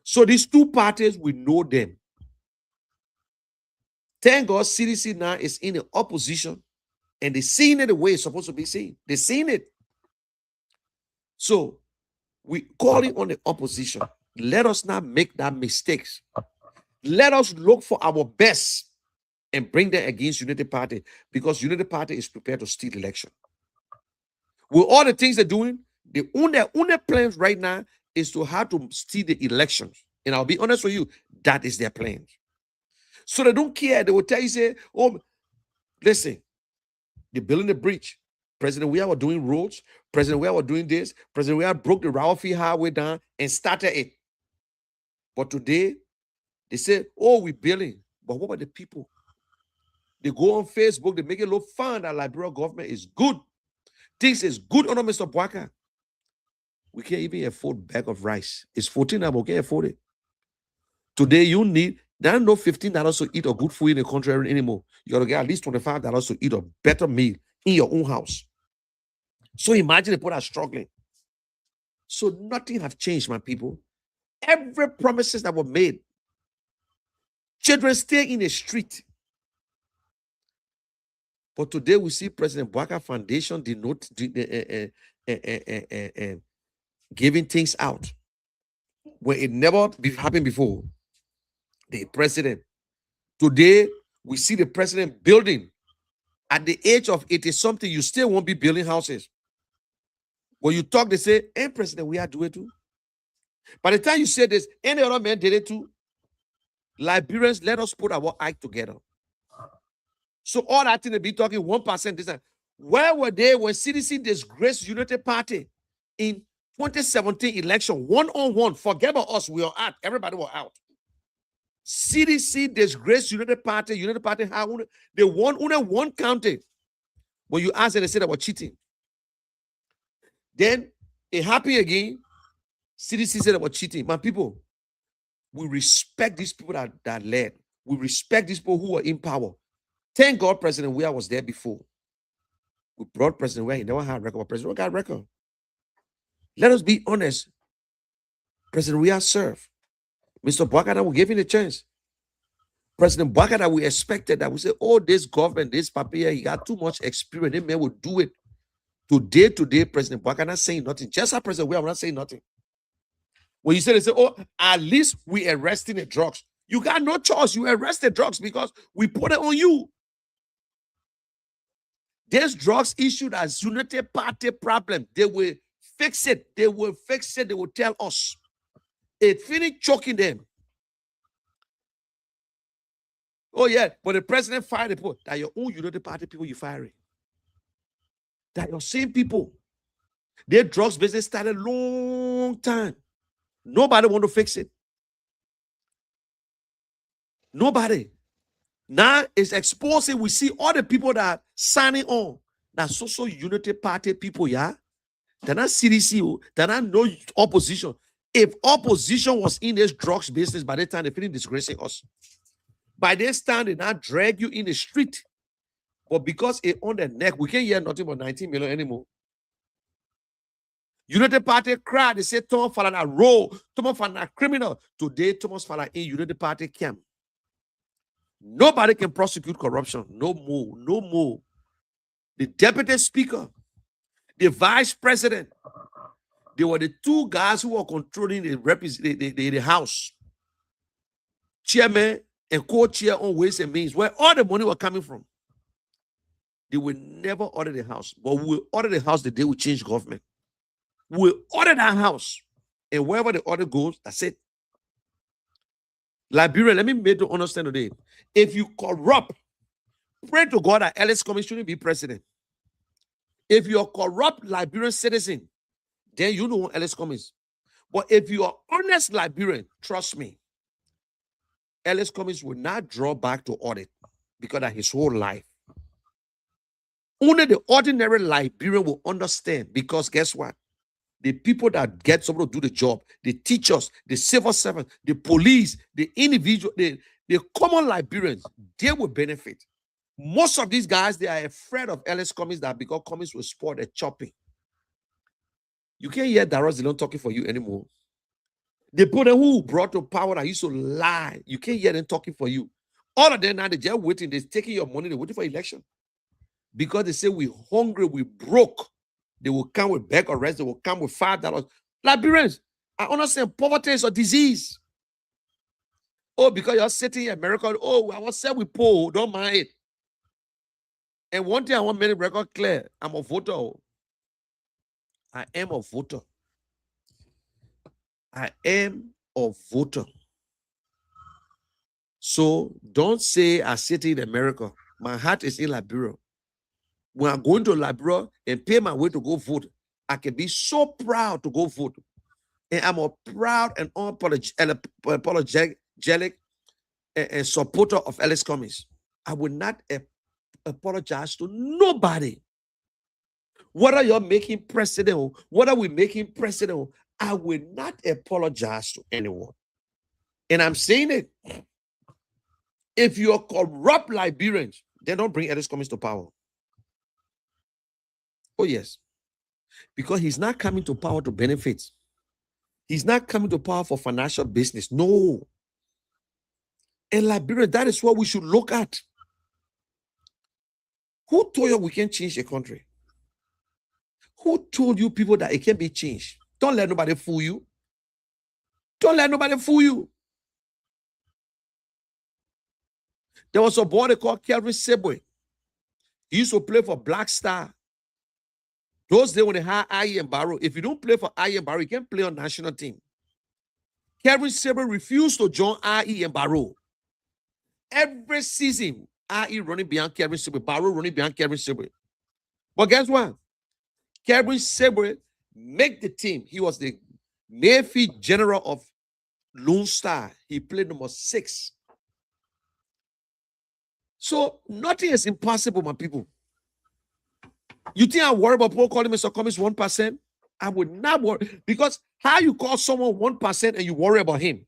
So these two parties, we know them. Thank God CDC now is in the opposition and they're seeing it the way it's supposed to be seen. They're seeing it. So we calling on the opposition. Let us not make that mistakes. Let us look for our best and bring them against Unity Party because Unity Party is prepared to steal the election. With all the things they're doing, the only plans right now is to have to steal the elections. And I'll be honest with you, that is their plans. So they don't care. They will tell you, say, oh, listen, they're building a bridge. President Weah was doing roads. President Weah was doing this. President Weah broke the Ralphie Highway down and started it. But today, they say, oh, we're building. But what about the people? They go on Facebook, they make it look fun that Liberia government is good. Things is good on Mr. Bwaka. We can't even afford a bag of rice. It's 14 now, but we can't afford it. Today, you need, there are no $15 to eat a good food in the country anymore. You got to get at least $25 to eat a better meal in your own house. So imagine the people are struggling. So nothing have changed, my people. Every promises that were made, children stay in the street. But today we see President Bwaka Foundation giving things out where it never happened before. The president. Today we see the president building. At the age of 80-something, you still won't be building houses. When you talk, they say, hey, President, we are doing it too. By the time you say this, any other man did it too. Liberians, let us put our act together. So all that thing they be talking 1% this time. Where were they when CDC disgraced Unity Party in 2017 election? 1-on-1. Forget about us. We are out. Everybody was out. CDC disgraced Unity Party. Unity Party had they won only one county. When you ask them, they said they were cheating. Then it happened again. CDC said they were cheating. My people, we respect these people that led. We respect these people who were in power. Thank God President Weah was there before. We brought President Weah. He never had a record, but President Weah got a record. Let us be honest. President Weah served. Mr. Bwaka, we gave him a chance. President Bwaka, that we expected, that we say, oh, this government, this papier, he got too much experience. This man will do it. Today, President Bwaka not saying nothing. Just like President Weah, I'm not saying nothing. When you say, they say, oh, at least we arresting the drugs. You got no choice. You arrested drugs because we put it on you. There's drugs issued as Unity Party problem. They will fix it. They will fix it. They will tell us. It finished choking them. Oh, yeah, but the president fired the people. That your own Unity Party people you firing. That your same people. Their drugs business started a long time. Nobody want to fix it. Nobody. Now it's exposing. We see all the people that are signing on. That social Unity Party people, yeah. They're not CDC. They're not no opposition. If opposition was in this drugs business, by the time they finish disgracing us. By this time, they now drag you in the street. But because it on the neck, we can't hear nothing but 19 million anymore. Unity Party cry. They say Thomas Fala a row. Thomas Fala a criminal. Today, Thomas Fala in Unity Party camp. Nobody can prosecute corruption. No more. No more. The deputy speaker, the vice president, they were the two guys who were controlling the house. Chairman and co-chair on Ways and Means, where all the money was coming from. They will never order the house. But we will order the house the day we change government. We will order that house. And wherever the order goes, that's it. Liberia, let me make you understand today. If you corrupt, pray to God that Ellis Cummings shouldn't be president. If you're a corrupt Liberian citizen, then you know Ellis Cummings. But if you are honest Liberian, trust me, Ellis Cummings will not draw back to audit because of his whole life. Only the ordinary Liberian will understand because guess what? The people that get someone to do the job, the teachers, the civil servants, the police, the individual, the common Liberians, they will benefit. Most of these guys, they are afraid of Ellis Cummings that because Cummings will support the chopping. You can't hear Darrell Zilon talking for you anymore. The people who brought to power that used to lie, you can't hear them talking for you. All of them now, they're just waiting. They're taking your money. They're waiting for election. Because they say we're hungry, we're broke. They will come with bag arrest. They will come with $5. Liberians, I understand poverty is a disease. Oh, because you're sitting in America. Oh, I was said we poor. Don't mind it. And one thing I want to make the record clear. I'm a voter. I am a voter. I am a voter. So don't say I sit in America. My heart is in Liberia. When I'm going to Liberia and pay my way to go vote, I can be so proud to go vote. And I'm a proud and unapologetic supporter of Ellis Cummings. I will not apologize to nobody. Whether you're making president, whether we're making president, I will not apologize to anyone. And I'm saying it. If you're corrupt Liberians, they don't bring Ellis Cummings to power. Oh, yes. Because he's not coming to power to benefit. He's not coming to power for financial business. No. In Liberia, that is what we should look at. Who told you we can change a country? Who told you people that it can be changed? Don't let nobody fool you. Don't let nobody fool you. There was a boy they called Kelvin Sebwe. He used to play for Black Star. Those days when they had IE and Barrow, if you don't play for IE and Barrow, you can't play on national team. Kelvin Sebwe refused to join IE and Barrow. Every season, IE running behind Kelvin Sebwe, Barrow running behind Kelvin Sebwe. But guess what? Kelvin Sebwe made the team. He was the Navy General of Lone Star. He played number 6. So nothing is impossible, my people. You think I worry about people calling Mr. Cummings 1%? I would not worry. Because how you call someone 1% and you worry about him?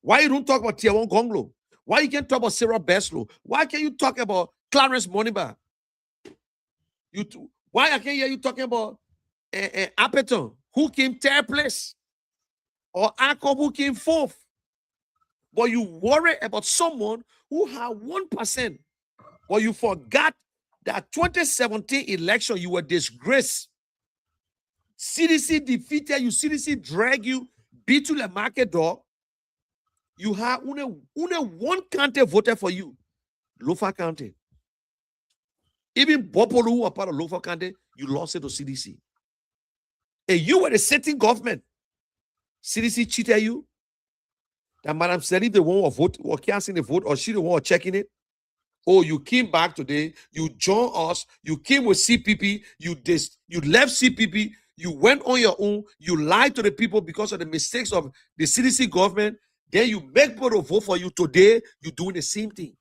Why you don't talk about Tier 1 Gonglo? Why you can't talk about Sarah Beslow? Why can't you talk about Clarence Moniba? Why I can't hear you talking about Appeton, who came 3rd place? Or Akon, who came 4th? But you worry about someone who had 1%. But you forgot that 2017 election, you were disgraced. CDC defeated you. CDC dragged you, beat you like market dog. You have only one county voted for you, Lofa County. Even Bopolu, who are part of Lofa County, you lost it to CDC. And you were the sitting government. CDC cheated you. That Madam Sally, the one who vote or casting the vote, or she the one checking it. Oh, you came back today. You joined us. You came with CPP. You left CPP. You went on your own. You lied to the people because of the mistakes of the CDC government. Then you make people to vote for you. Today, you're doing the same thing.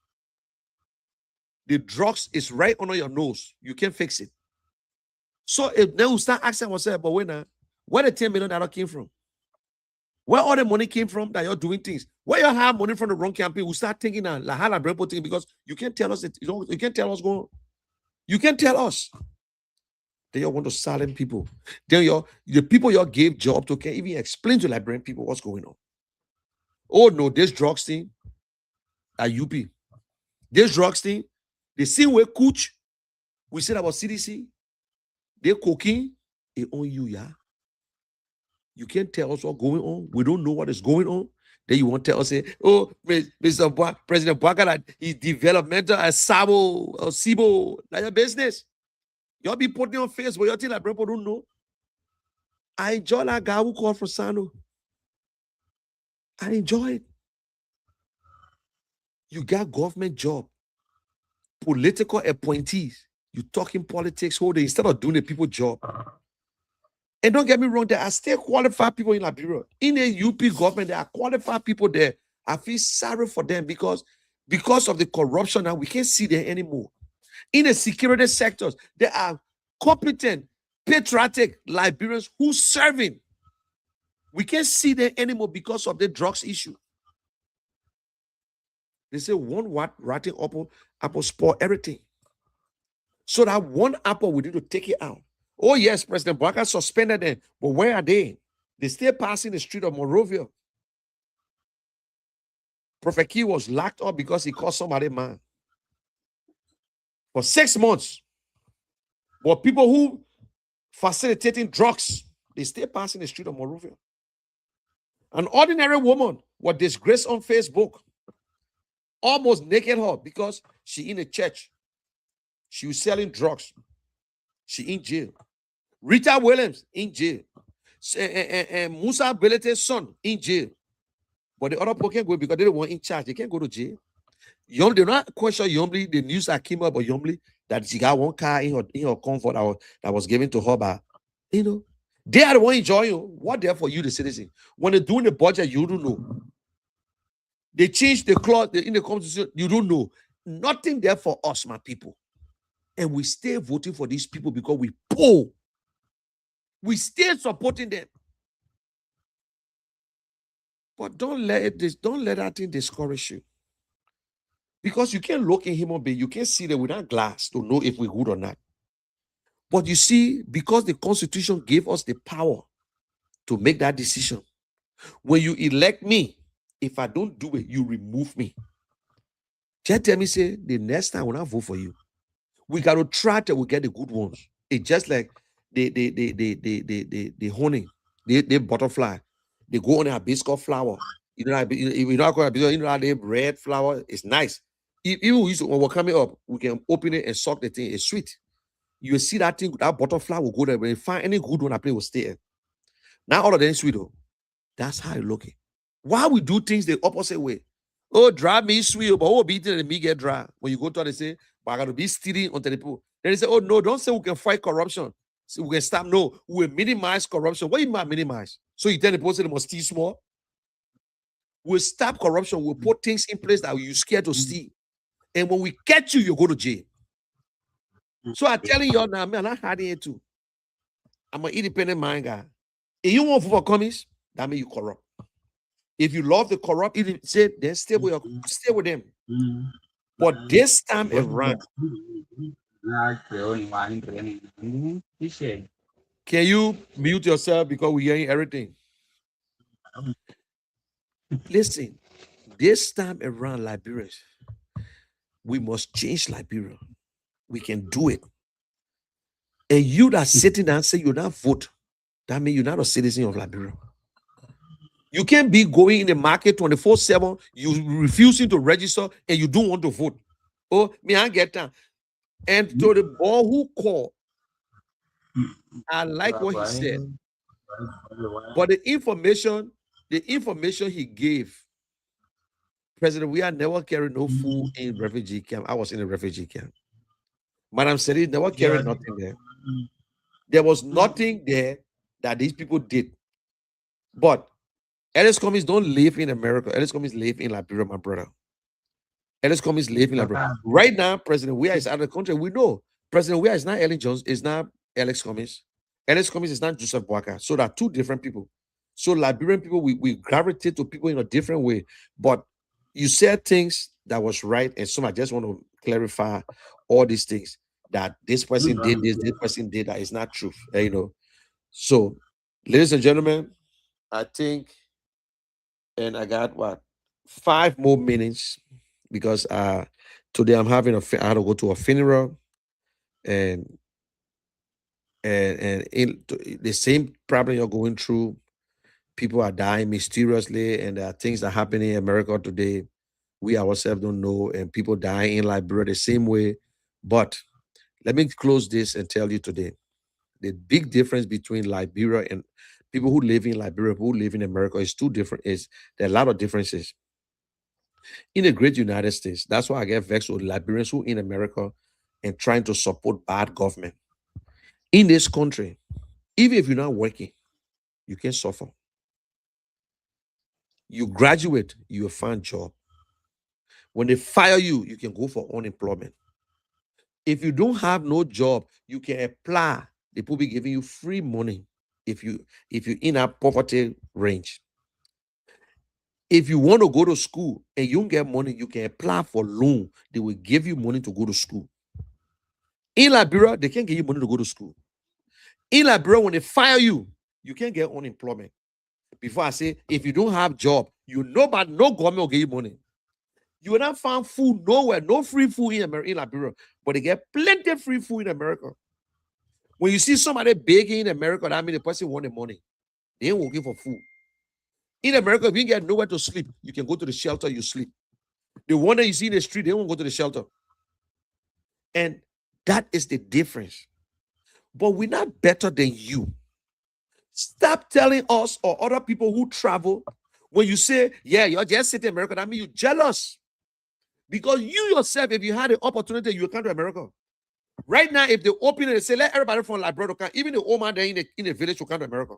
The drugs is right under your nose. You can't fix it. So if then we start asking ourselves, but where the $10 million came from? Where all the money came from that you're doing things? Where you have money from the wrong campaign, we start thinking that thing because you can't tell us you can't tell us what's going on. You can't tell us. Then you want to silence people. Then the people you gave job to can't even explain to Liberian people what's going on. Oh no, this drugs thing at UP. This drugs thing, the same way Cooch, we said about CDC, they cocaine, it on you, yeah. You can't tell us what's going on. We don't know what is going on. Then you want to tell us, oh, President Bwaka, he's developmental as Sabo or Sibo. That's your business. Y'all be putting on Facebook. Y'all think like people don't know. I enjoy that guy who called for Sano. I enjoy it. You got government job, political appointees. You talking politics whole day instead of doing the people job. And don't get me wrong, there are still qualified people in Liberia. In the UP government, there are qualified people there. I feel sorry for them because of the corruption now, we can't see them anymore. In the security sectors, there are competent, patriotic Liberians who serving. We can't see them anymore because of the drugs issue. They say one rotten apple spoil everything. So that one apple, we need to take it out. Oh, yes, President Bwaka suspended them. But where are they? They still passing the street of Monrovia. Prophet Key was locked up because he called somebody man. For 6 months. But people who facilitating drugs, they still passing the street of Monrovia. An ordinary woman was disgraced on Facebook. Almost naked her because she in a church. She was selling drugs. She in jail. Rita Williams in jail. And Musa Belete's son in jail. But the other people can't go because they don't want in charge. They can't go to jail. Yomli, they're not question Yomli. The news that came up about Yomli that she got one car in her comfort that was given to her by, they are the one enjoying what there for you, the citizen. When they're doing the budget, you don't know. They changed the clause in the constitution, you don't know. Nothing there for us, my people. And we stay voting for these people because we poll. We stay supporting them. But don't let that thing discourage you. Because you can't look in human being, you can't see them without glass to know if we're good or not. But you see, because the Constitution gave us the power to make that decision, when you elect me, if I don't do it, you remove me. Just tell me, say, the next time when I vote for you, we got to try till we get the good ones. It's just like the honey, the butterfly. They go on a hibiscus flower. You know, you know how they red flower is nice. Even when we're coming up, we can open it and suck the thing. It's sweet. You will see that thing, that butterfly will go there. When you find any good one, I play will stay in. Now all of them sweet. Oh. That's how you look it. Why we do things the opposite way? Oh, dry me sweet, but oh, be eating and me get dry. When you go to they say, but I gotta be stealing onto the people. Then they say, oh no, don't say we can fight corruption. So we can stop. No, we will minimize corruption. What do you mean minimize? So you tell the person they must steal small. We'll stop corruption. We'll put things in place that you're scared to steal. And when we catch you, you go to jail. So I'm telling you now, man, I'm hiding it too. I'm an independent mind guy. If you want for commies, that means you corrupt. If you love the corrupt, then stay with them. But this time around, can you mute yourself because we're hearing everything? Listen, this time around, Liberians, we must change Liberia. We can do it. And you that sitting there and say you're not vote, that means you're not a citizen of Liberia. You can't be going in the market 24/7, you refusing to register, and you don't want to vote. Oh, me, I get that. And to the boy who called, I like what he said. But the information he gave, President, we are never carrying no food in refugee camp. I was in a refugee camp. Madam Seri never carried nothing there. There was nothing there that these people did. But Ellis Commies don't live in America. Ellis Commies live in Liberia, my brother. Ellis Commies live in Liberia. Right now, President Weah is out of the country. We know President Weah is not Ellen Jones, is not Alex Commies. Alex Commies is not Joseph Boaka. So there are two different people. So Liberian people, we gravitate to people in a different way. But you said things that was right, and so I just want to clarify all these things that this person did this person did that is not truth. You know. So, ladies and gentlemen, I think, and I got what 5 more minutes because today I'm having I had to go to a funeral, and in the same problem you're going through, people are dying mysteriously, and there are things that are happening in America today we ourselves don't know, and people dying in Liberia the same way. But let me close this and tell you today, the big difference between Liberia and people who live in Liberia, who live in America, is two different. There are a lot of differences. In the great United States, that's why I get vexed with Liberians who in America and trying to support bad government. In this country, even if you're not working, you can suffer. You graduate, you will find job. When they fire you, you can go for unemployment. If you don't have no job, you can apply. They will be giving you free money if you're in a poverty range. If you want to go to school and you don't get money, you can apply for loan. They will give you money to go to school. In Liberia, they can't give you money to go to school. In Liberia, when they fire you, you can't get unemployment. Before I say, if you don't have job, you know, but no government will give you money. You will not find food nowhere, no free food in Liberia, but they get plenty of free food in America. When you see somebody begging in America, that means the person want the money. They ain't working for food. In America, if you get nowhere to sleep, you can go to the shelter, you sleep. The one that you see in the street, they won't go to the shelter. And that is the difference. But we're not better than you. Stop telling us or other people who travel, when you say, yeah, you're just sitting in America, that means you're jealous. Because you yourself, if you had the opportunity, you would come to America. Right now, if they open it and say, let everybody from Liberia come, even the old man there in the village will come to America.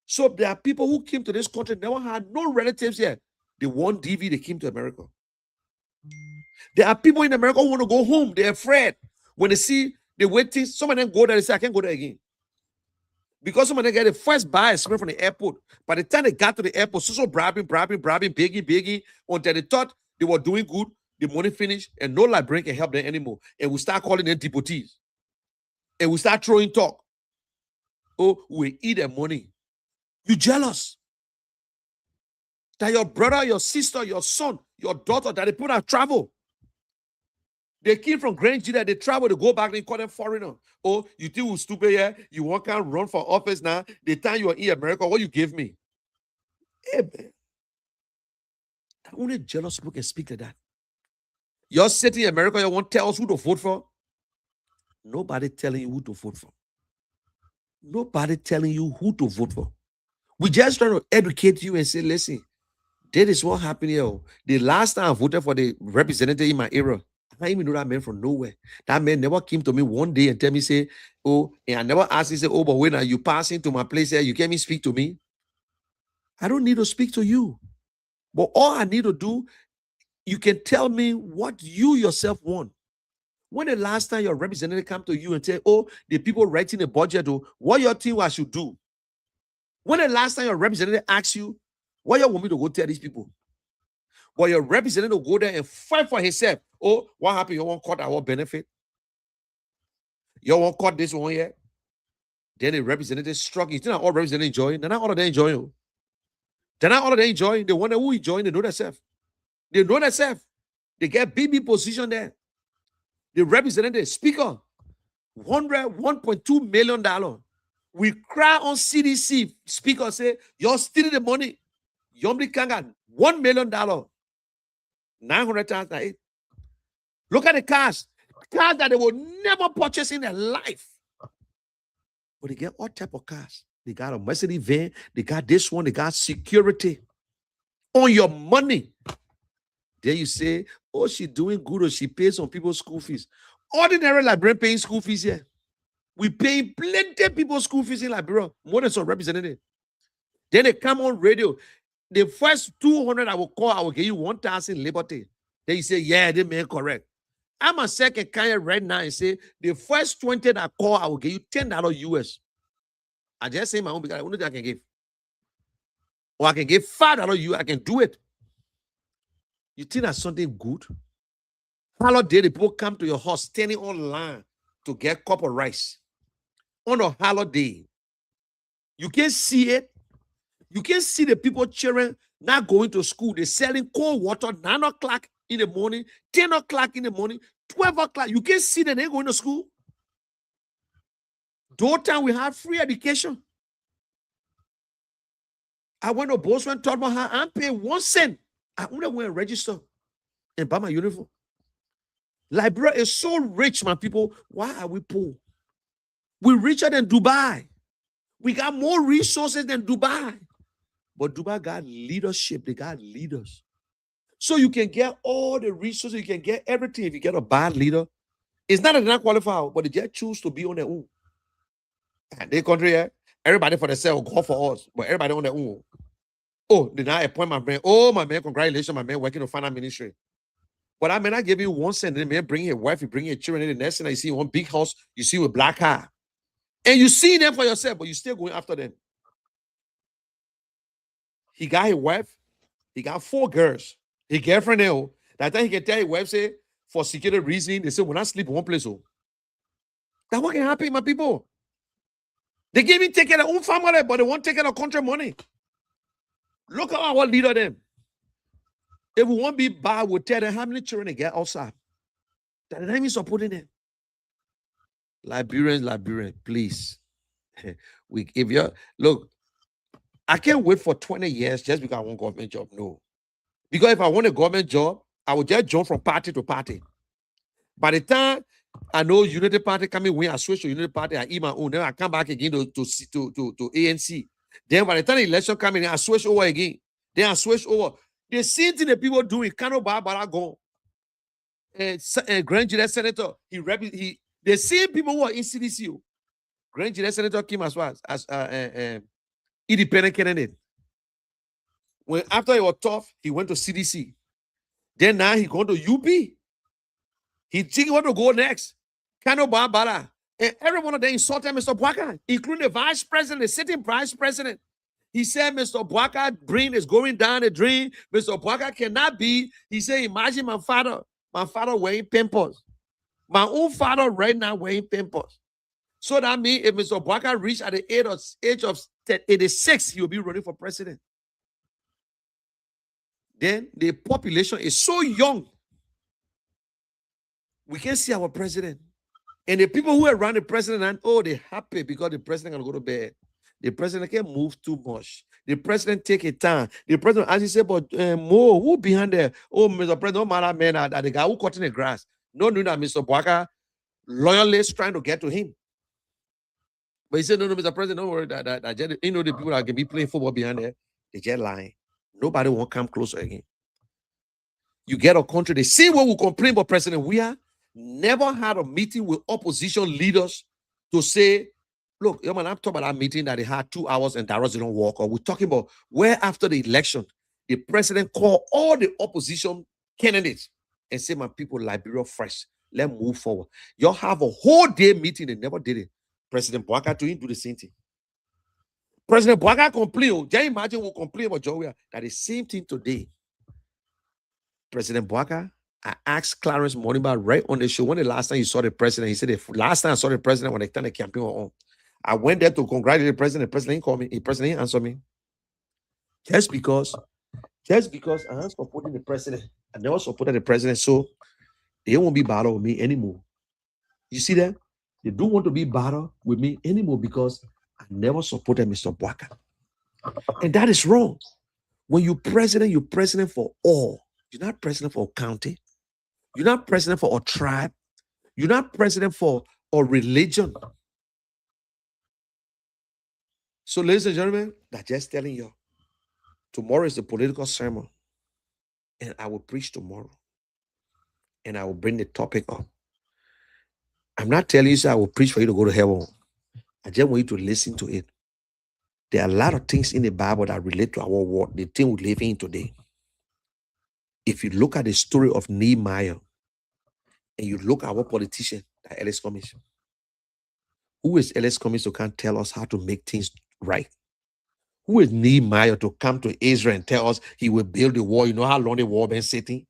So there are people who came to this country, never had no relatives here. They won DV, they came to America. There are people in America who want to go home. They're afraid. When they see the waiting, some of them go there, they say, I can't go there again. Because some of them get the first buy from the airport. By the time they got to the airport, so bribing, begging, until they thought they were doing good, the money finished, and no Liberian can help them anymore. And we start calling them deportees. And we start throwing talk. Oh, we eat the money. You jealous that your brother, your sister, your son, your daughter, that they put out travel. They came from Grand Nigeria, they travel, they go back, they call them foreigner. Oh, you think we're stupid here? You want to run for office now? The time you are in America, what you give me? Hey, man. Only jealous people can speak like that. You're sitting in America, you want to tell us who to vote for? Nobody telling you who to vote for. Nobody telling you who to vote for. We just trying to educate you and say, listen, that is what happened here. The last time I voted for the representative in my era, I didn't even know that man from nowhere. That man never came to me one day and tell me, say, oh, and I never asked him, say, oh, but when are you passing to my place here? You can't even speak to me. I don't need to speak to you. But all I need to do, you can tell me what you yourself want. When the last time your representative come to you and say, oh, the people writing a budget, oh, what your team I should do? When the last time your representative asks you, what you want me to go tell these people? Well, your representative go there and fight for himself. Oh, what happened? You won't cut our benefit? You won't cut this one yet? Then the representative struck. You think all representatives enjoying? They're not all of them enjoying. They're not all of them enjoying. The one who enjoying, they know themselves. They know themselves. They get BB position there. The representative, speaker, $1.2 million. We cry on CDC. Speaker say, you're stealing the money. Yomli Kanga, $1 million. 900,000. Look at the cars. Cars that they will never purchase in their life. But they get all type of cars. They got a Mercedes van. They got this one. They got security on your money. Then you say, oh, she doing good or she pays some people's school fees. Ordinary Liberian paying school fees here. We paying plenty of people's school fees in Liberia. More than some representative. Then they come on radio. The first 200 I will call, I will give you 1,000 liberty. Then you say, yeah, they made correct. I'm a second kind right now and say, the first 20 that I call, I will give you $10 US. I just say my own because I only thing I can give. Or I can give $5 US. I can do it. You think that's something good? Holiday, the people come to your house standing online to get a cup of rice. On a holiday. You can see it. You can see the people cheering, not going to school. They're selling cold water 9 o'clock in the morning, 10 o'clock in the morning, 12 o'clock. You can see that they're going to school. Those time we have free education. I went to Boston, told me how I'm paying 1 cent. I only went and register and buy my uniform. Liberia is so rich, my people. Why are we poor? We're richer than Dubai. We got more resources than Dubai. But Dubai got leadership. They got leaders. So you can get all the resources. You can get everything if you get a bad leader. It's not that they're not qualified, but they just choose to be on their own. And their country, yeah, everybody for themselves go for us, but everybody on their own. Oh, they now appoint my man. Oh, my man, congratulations, my man working in the finance ministry. But I may not give you 1 cent. The man bring your wife, you bring your children. And the next thing I see one big house, you see with black hair. And you see them for yourself, but you still going after them. He got his wife. He got 4 girls. His girlfriend there. That time he can tell his wife, say, for security reason, they say, when I sleep in one place. Oh. That's what can happen, my people. They gave me take care of their own family, but they won't take care of country money. Look at our leader them. If we won't be bad, we'll tell them how many children they get outside. That they're not even supporting them. Liberians, please. If you're, look, I can't wait for 20 years just because I want a government job. No. Because if I want a government job, I would just jump from party to party. By the time I know Unity Party coming, when I switch to Unity Party, I eat my own. Then I come back again to ANC. Then by the time the election coming, I switch over again. Then I switch over. The same thing the people doing. Kano Barbara go. And Grand Nigeria Senator, the same people who are in CDC. Grand Nigeria Senator came as well as independent candidate. When after he was tough, he went to CDC. Then now he going to UP. He thinking what to go next. Kano Barbara. And every one of them insulted Mr. Bwaka, including the vice president, the sitting vice president. He said, Mr. Bwaka's brain is going down the drain. Mr. Bwaka cannot be. He said, imagine my father wearing pampers. My own father right now wearing pampers. So that means if Mr. Bwaka reached at the age of 86, he will be running for president. Then the population is so young. We can see our president. And the people who are around the president, and they're happy because the president can go to bed. The president can't move too much. The president take a time. The president, as he said, but Mo, who behind there? Oh, Mr. President, no matter man, that the guy who cutting the grass. No, that Mr. Bwaka loyalists trying to get to him. But he said, no, Mr. President, don't worry. That the people that can be playing football behind there, they just lying. Nobody won't come closer again. You get a country, the same way we complain about President Weah, never had a meeting with opposition leaders to say, look, man, I'm talking about that meeting that they had 2 hours and Darrows didn't walk. Or we're talking about where after the election, the president called all the opposition candidates and said, my people, Liberia first. Let's move forward. Y'all have a whole day meeting. They never did it. President Bwaka to him do the same thing. President Bwaka complain. Just imagine we'll complain about Joe. That the same thing today. President Bwaka, I asked Clarence Moniba right on the show, when the last time you saw the president, he said the last time I saw the president when they turned the campaign on. I went there to congratulate the president. The president didn't call me. The president didn't answer me. Just because I am supporting the president. I never supported the president, so they won't be bothered with me anymore. You see that? They don't want to be bothered with me anymore because I never supported Mr. Bwaka. And that is wrong. When you're president for all. You're not president for a county. You're not president for a tribe. You're not president for a religion. So, ladies and gentlemen, I'm just telling you, tomorrow is the political sermon. And I will preach tomorrow. And I will bring the topic up. I'm not telling you so I will preach for you to go to heaven. I just want you to listen to it. There are a lot of things in the Bible that relate to our world, the thing we live in today. If you look at the story of Nehemiah and you look at our politician, like Ellis Cummings, who is Ellis Cummings who can't tell us how to make things right? Who is Nehemiah to come to Israel and tell us he will build the wall? You know how long the wall been sitting?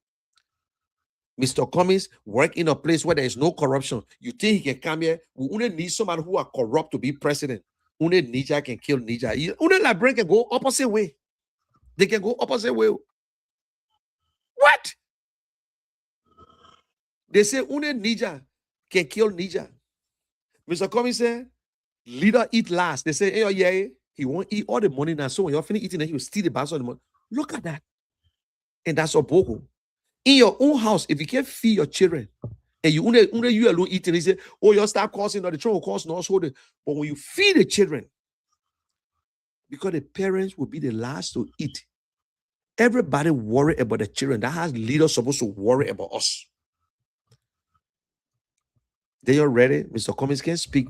Mr. Cummings work in a place where there is no corruption. You think he can come here? We only need somebody who are corrupt to be president. Only Niger can kill Niger. Only Liberia can go opposite way. They can go opposite way. What? They say only Niger can kill Niger. Mr. Cummings said, leader eat last. They say, hey, yeah, he won't eat all the money now. So when you're finished eating, he will steal the balance of the money. Look at that. And that's a boko. In your own house, if you can't feed your children, and you only you alone eating, he say, oh, you'll start causing, or the children will cause no household. But when you feed the children, because the parents will be the last to eat. Everybody worry about the children. That has leaders supposed to worry about us. They are ready. Mr. Cummings can speak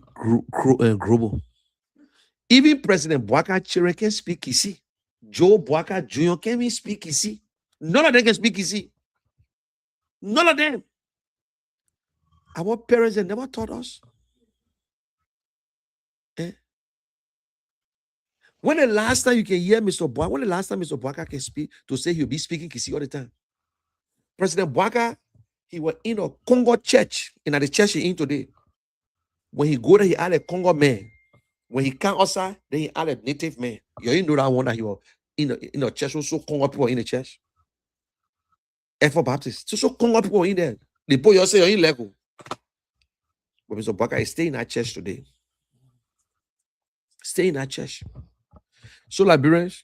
global. Even President Bwaka children can speak Kisi. Joe Bwaka Jr. can even speak Kisi. None of them can speak Kisi. None of them. Our parents have never taught us. When the last time you can hear Mr. Bwaka, when the last time Mr. Bwaka can speak to say he'll be speaking Kisi all the time? President Bwaka, he was in a Congo church, and at the church he in today. When he go there, he had a Congo man. When he come outside, then he had a native man. You didn't know that one that he was in a church, so Congo people in the church. For Baptist. So Congo people in there. The boy you say you're in Lego. But Mr. Bwaka is staying in that church today. Stay in that church. So Liberians,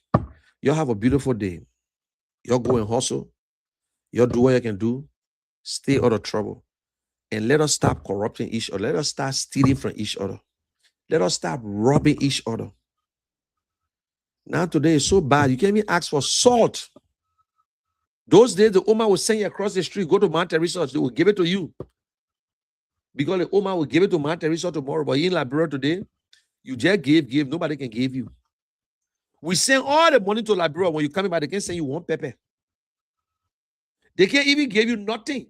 y'all have a beautiful day. Y'all go and hustle. Y'all do what you can do. Stay out of trouble. And let us stop corrupting each other. Let us start stealing from each other. Let us stop robbing each other. Now today is so bad. You can't even ask for salt. Those days, the Oma will send you across the street, go to Mount Teresa, they will give it to you. Because the Oma will give it to Mount Teresa tomorrow. But in Liberia today, you just give, nobody can give you. We send all the money to Liberia. When you come back, they can send you one pepper. They can't even give you nothing.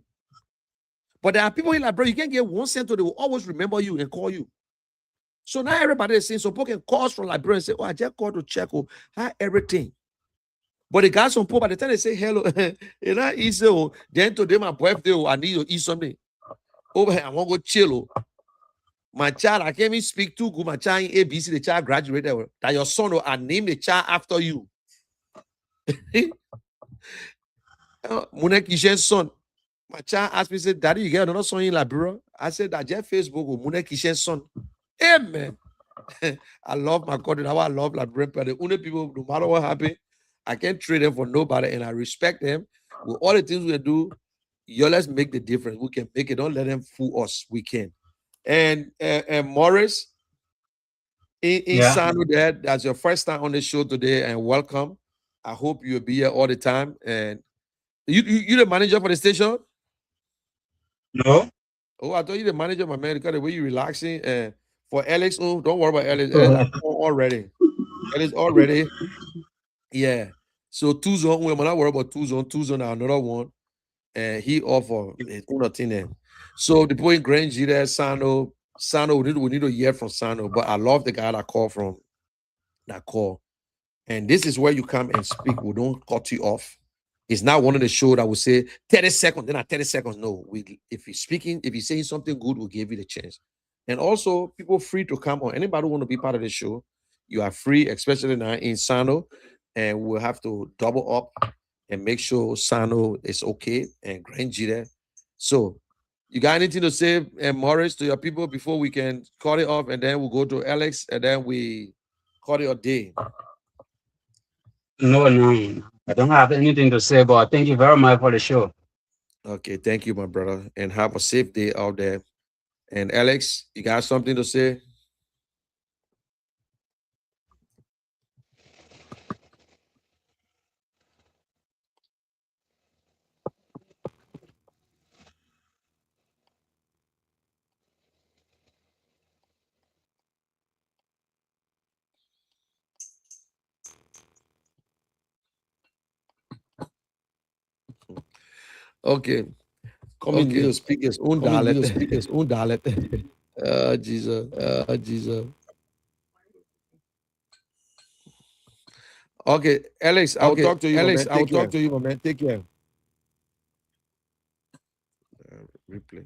But there are people in Liberia, you can't get 1 cent, so they will always remember you and call you. So now everybody is saying, so people can call from Liberia and say, oh, I just called to check how everything. But the guys on poor, by the time they say hello, it's not easy. Then today, my birthday, I need to eat something. Oh, I want to go chill. My child, I can't even speak too good. My child in ABC, the child graduated. That your son will name the child after you. Munek Kishen's son. My child asked me, said, Daddy, you get another son in Liberia? I said, that Jeff Facebook with Munek Kishen's son. Amen. I love my country. How I love Liberian people. The only people, no matter what happens, I can't trade them for nobody, and I respect them. With all the things we do, let's make the difference. We can make it. Don't let them fool us. We can. And Morris, in Sanu, that's your first time on the show today, and welcome. I hope you'll be here all the time. And you the manager for the station? No. Oh, I thought you the manager, my man. Because the way you relaxing. And for Alex, oh, don't worry about Alex. Alex already. Alex already. Yeah. So 2 zone. We're not worried about 2 zone. 2 zone, another one. And he offer nothing there. So the point Grand G there, Sano, we need to hear from Sano. But I love the guy that called from that call. And this is where you come and speak. We don't cut you off. It's not one of the show that will say 30 seconds, then at 30 seconds. No, if you're speaking, if you're saying something good, we'll give you the chance. And also, people free to come on. Anybody who want to be part of the show, you are free, especially now in Sano. And we'll have to double up and make sure Sano is okay and Grand G there. So, you got anything to say, Morris, to your people before we can cut it off, and then we'll go to Alex, and then we cut it a day. No, I don't have anything to say, but thank you very much for the show. Okay, thank you, my brother, and have a safe day out there. And Alex, you got something to say? Okay. Coming to speak his own dialect. Speak his own dialect. Jesus. Jesus. Okay, Alex, I'll talk to you. Alex, I'll talk to you, my man. Take care. Replay.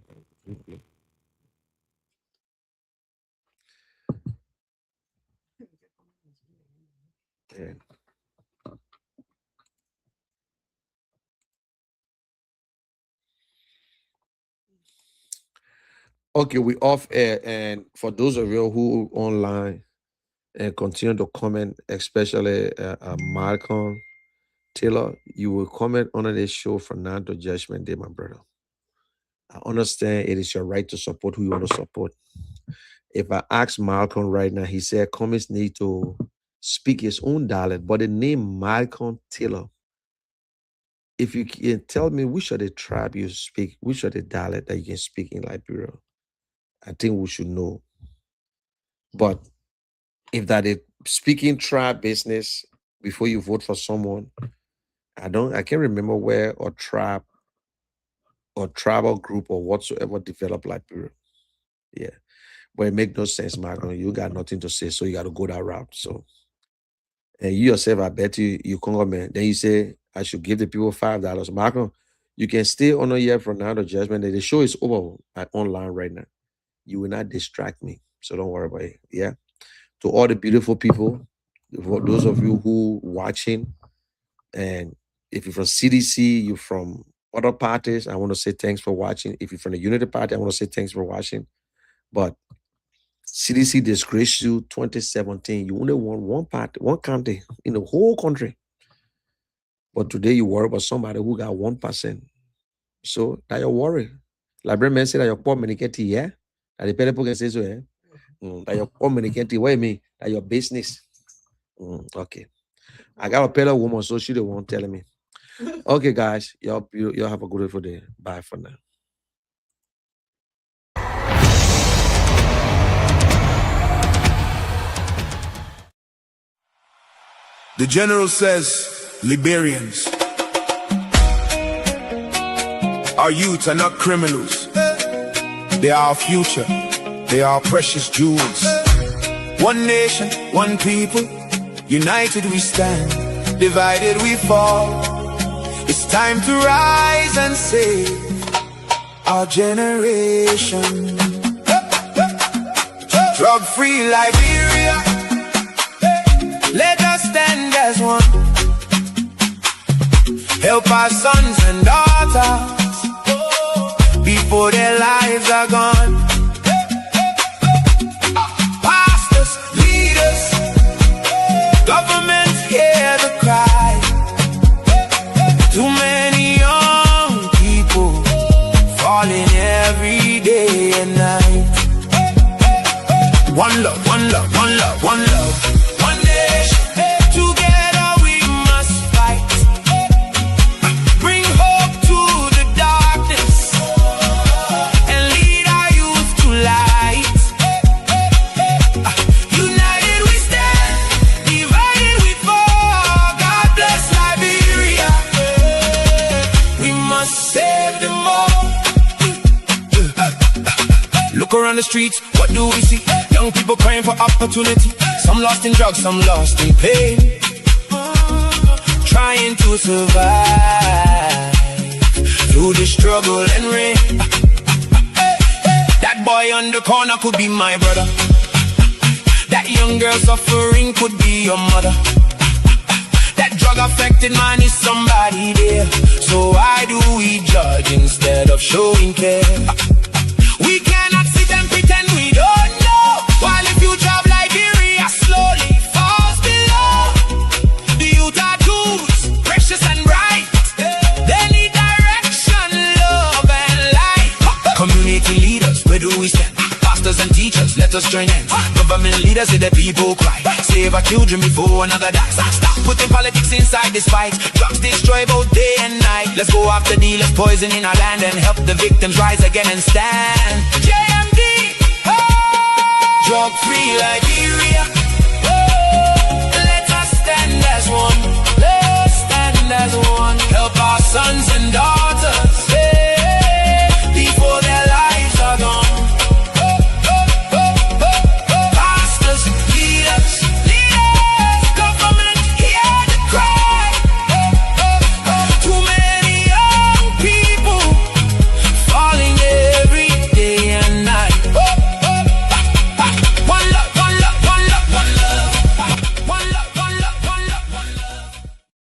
Yeah. Okay, we off air, and for those of you who online and continue to comment, especially Malcolm Taylor, you will comment on this show from now to Judgment Day, my brother. I understand it is your right to support who you want to support. If I ask Malcolm right now, he said comments need to speak his own dialect, but the name Malcolm Taylor, if you can tell me which of the tribe you speak, which of the dialect that you can speak in Liberia, I think we should know. But if that is speaking tribe business before you vote for someone, I can't remember where or tribe or tribal group or whatsoever developed Liberia. Yeah. But it makes no sense, Malcolm. You got nothing to say, so you got to go that route. So, and you yourself, I bet you Congo man. Then you say I should give the people $5. Malcolm, you can stay on a year from now to Judgment Day. The show is over online right now. You will not distract me, so don't worry about it. Yeah. To all the beautiful people, for those of you who watching, and if you're from CDC, you're from other parties, I want to say thanks for watching. If you're from the Unity Party, I want to say thanks for watching. But CDC disgraced you 2017. You only won one party, one county in the whole country. But today you worry about somebody who got 1%. So that you worry. Librarian men say that your poor communicate, yeah? That the people can say so, yeah? That your poor communicate, what you mean? That your business. Okay. I got a fellow woman, so she the one telling me. Okay, guys, y'all have a good day. Bye for now. The general says, Liberians, our youth are not criminals. They are our future. They are our precious jewels. One nation, one people, united we stand, divided we fall. It's time to rise and save our generation. Drug-free Liberia, let us stand as one. Help our sons and daughters before their lives are gone. Pastors, leaders, governments hear the cry. Too many young people falling every day and night. One love, one love, one love, one love, one nation. Together we must fight. Bring hope to the darkness and lead our youth to light. United we stand, divided we fall. God bless Liberia. We must save them all. Look around the streets, what do we see? Young people crying for opportunity. Some lost in drugs, some lost in pain. Trying to survive through the struggle and rain. That boy on the corner could be my brother. That young girl suffering could be your mother. That drug affected man is somebody there. So why do we judge instead of showing care? We cannot sit and pretend we don't know, while the future of Liberia slowly falls below. The youth are tools, precious and bright. They need direction, love and light. Community leaders, where do we stand? Pastors and teachers, let us join hands. Government leaders, let the people cry. Save our children before another dies. Stop putting politics inside this fight. Drugs destroy both day and night. Let's go after dealers poisoning our land and help the victims rise again and stand. JMD, oh! Drug-free Liberia, oh! Let us stand as one. Let us stand as one. Help our sons and daughters.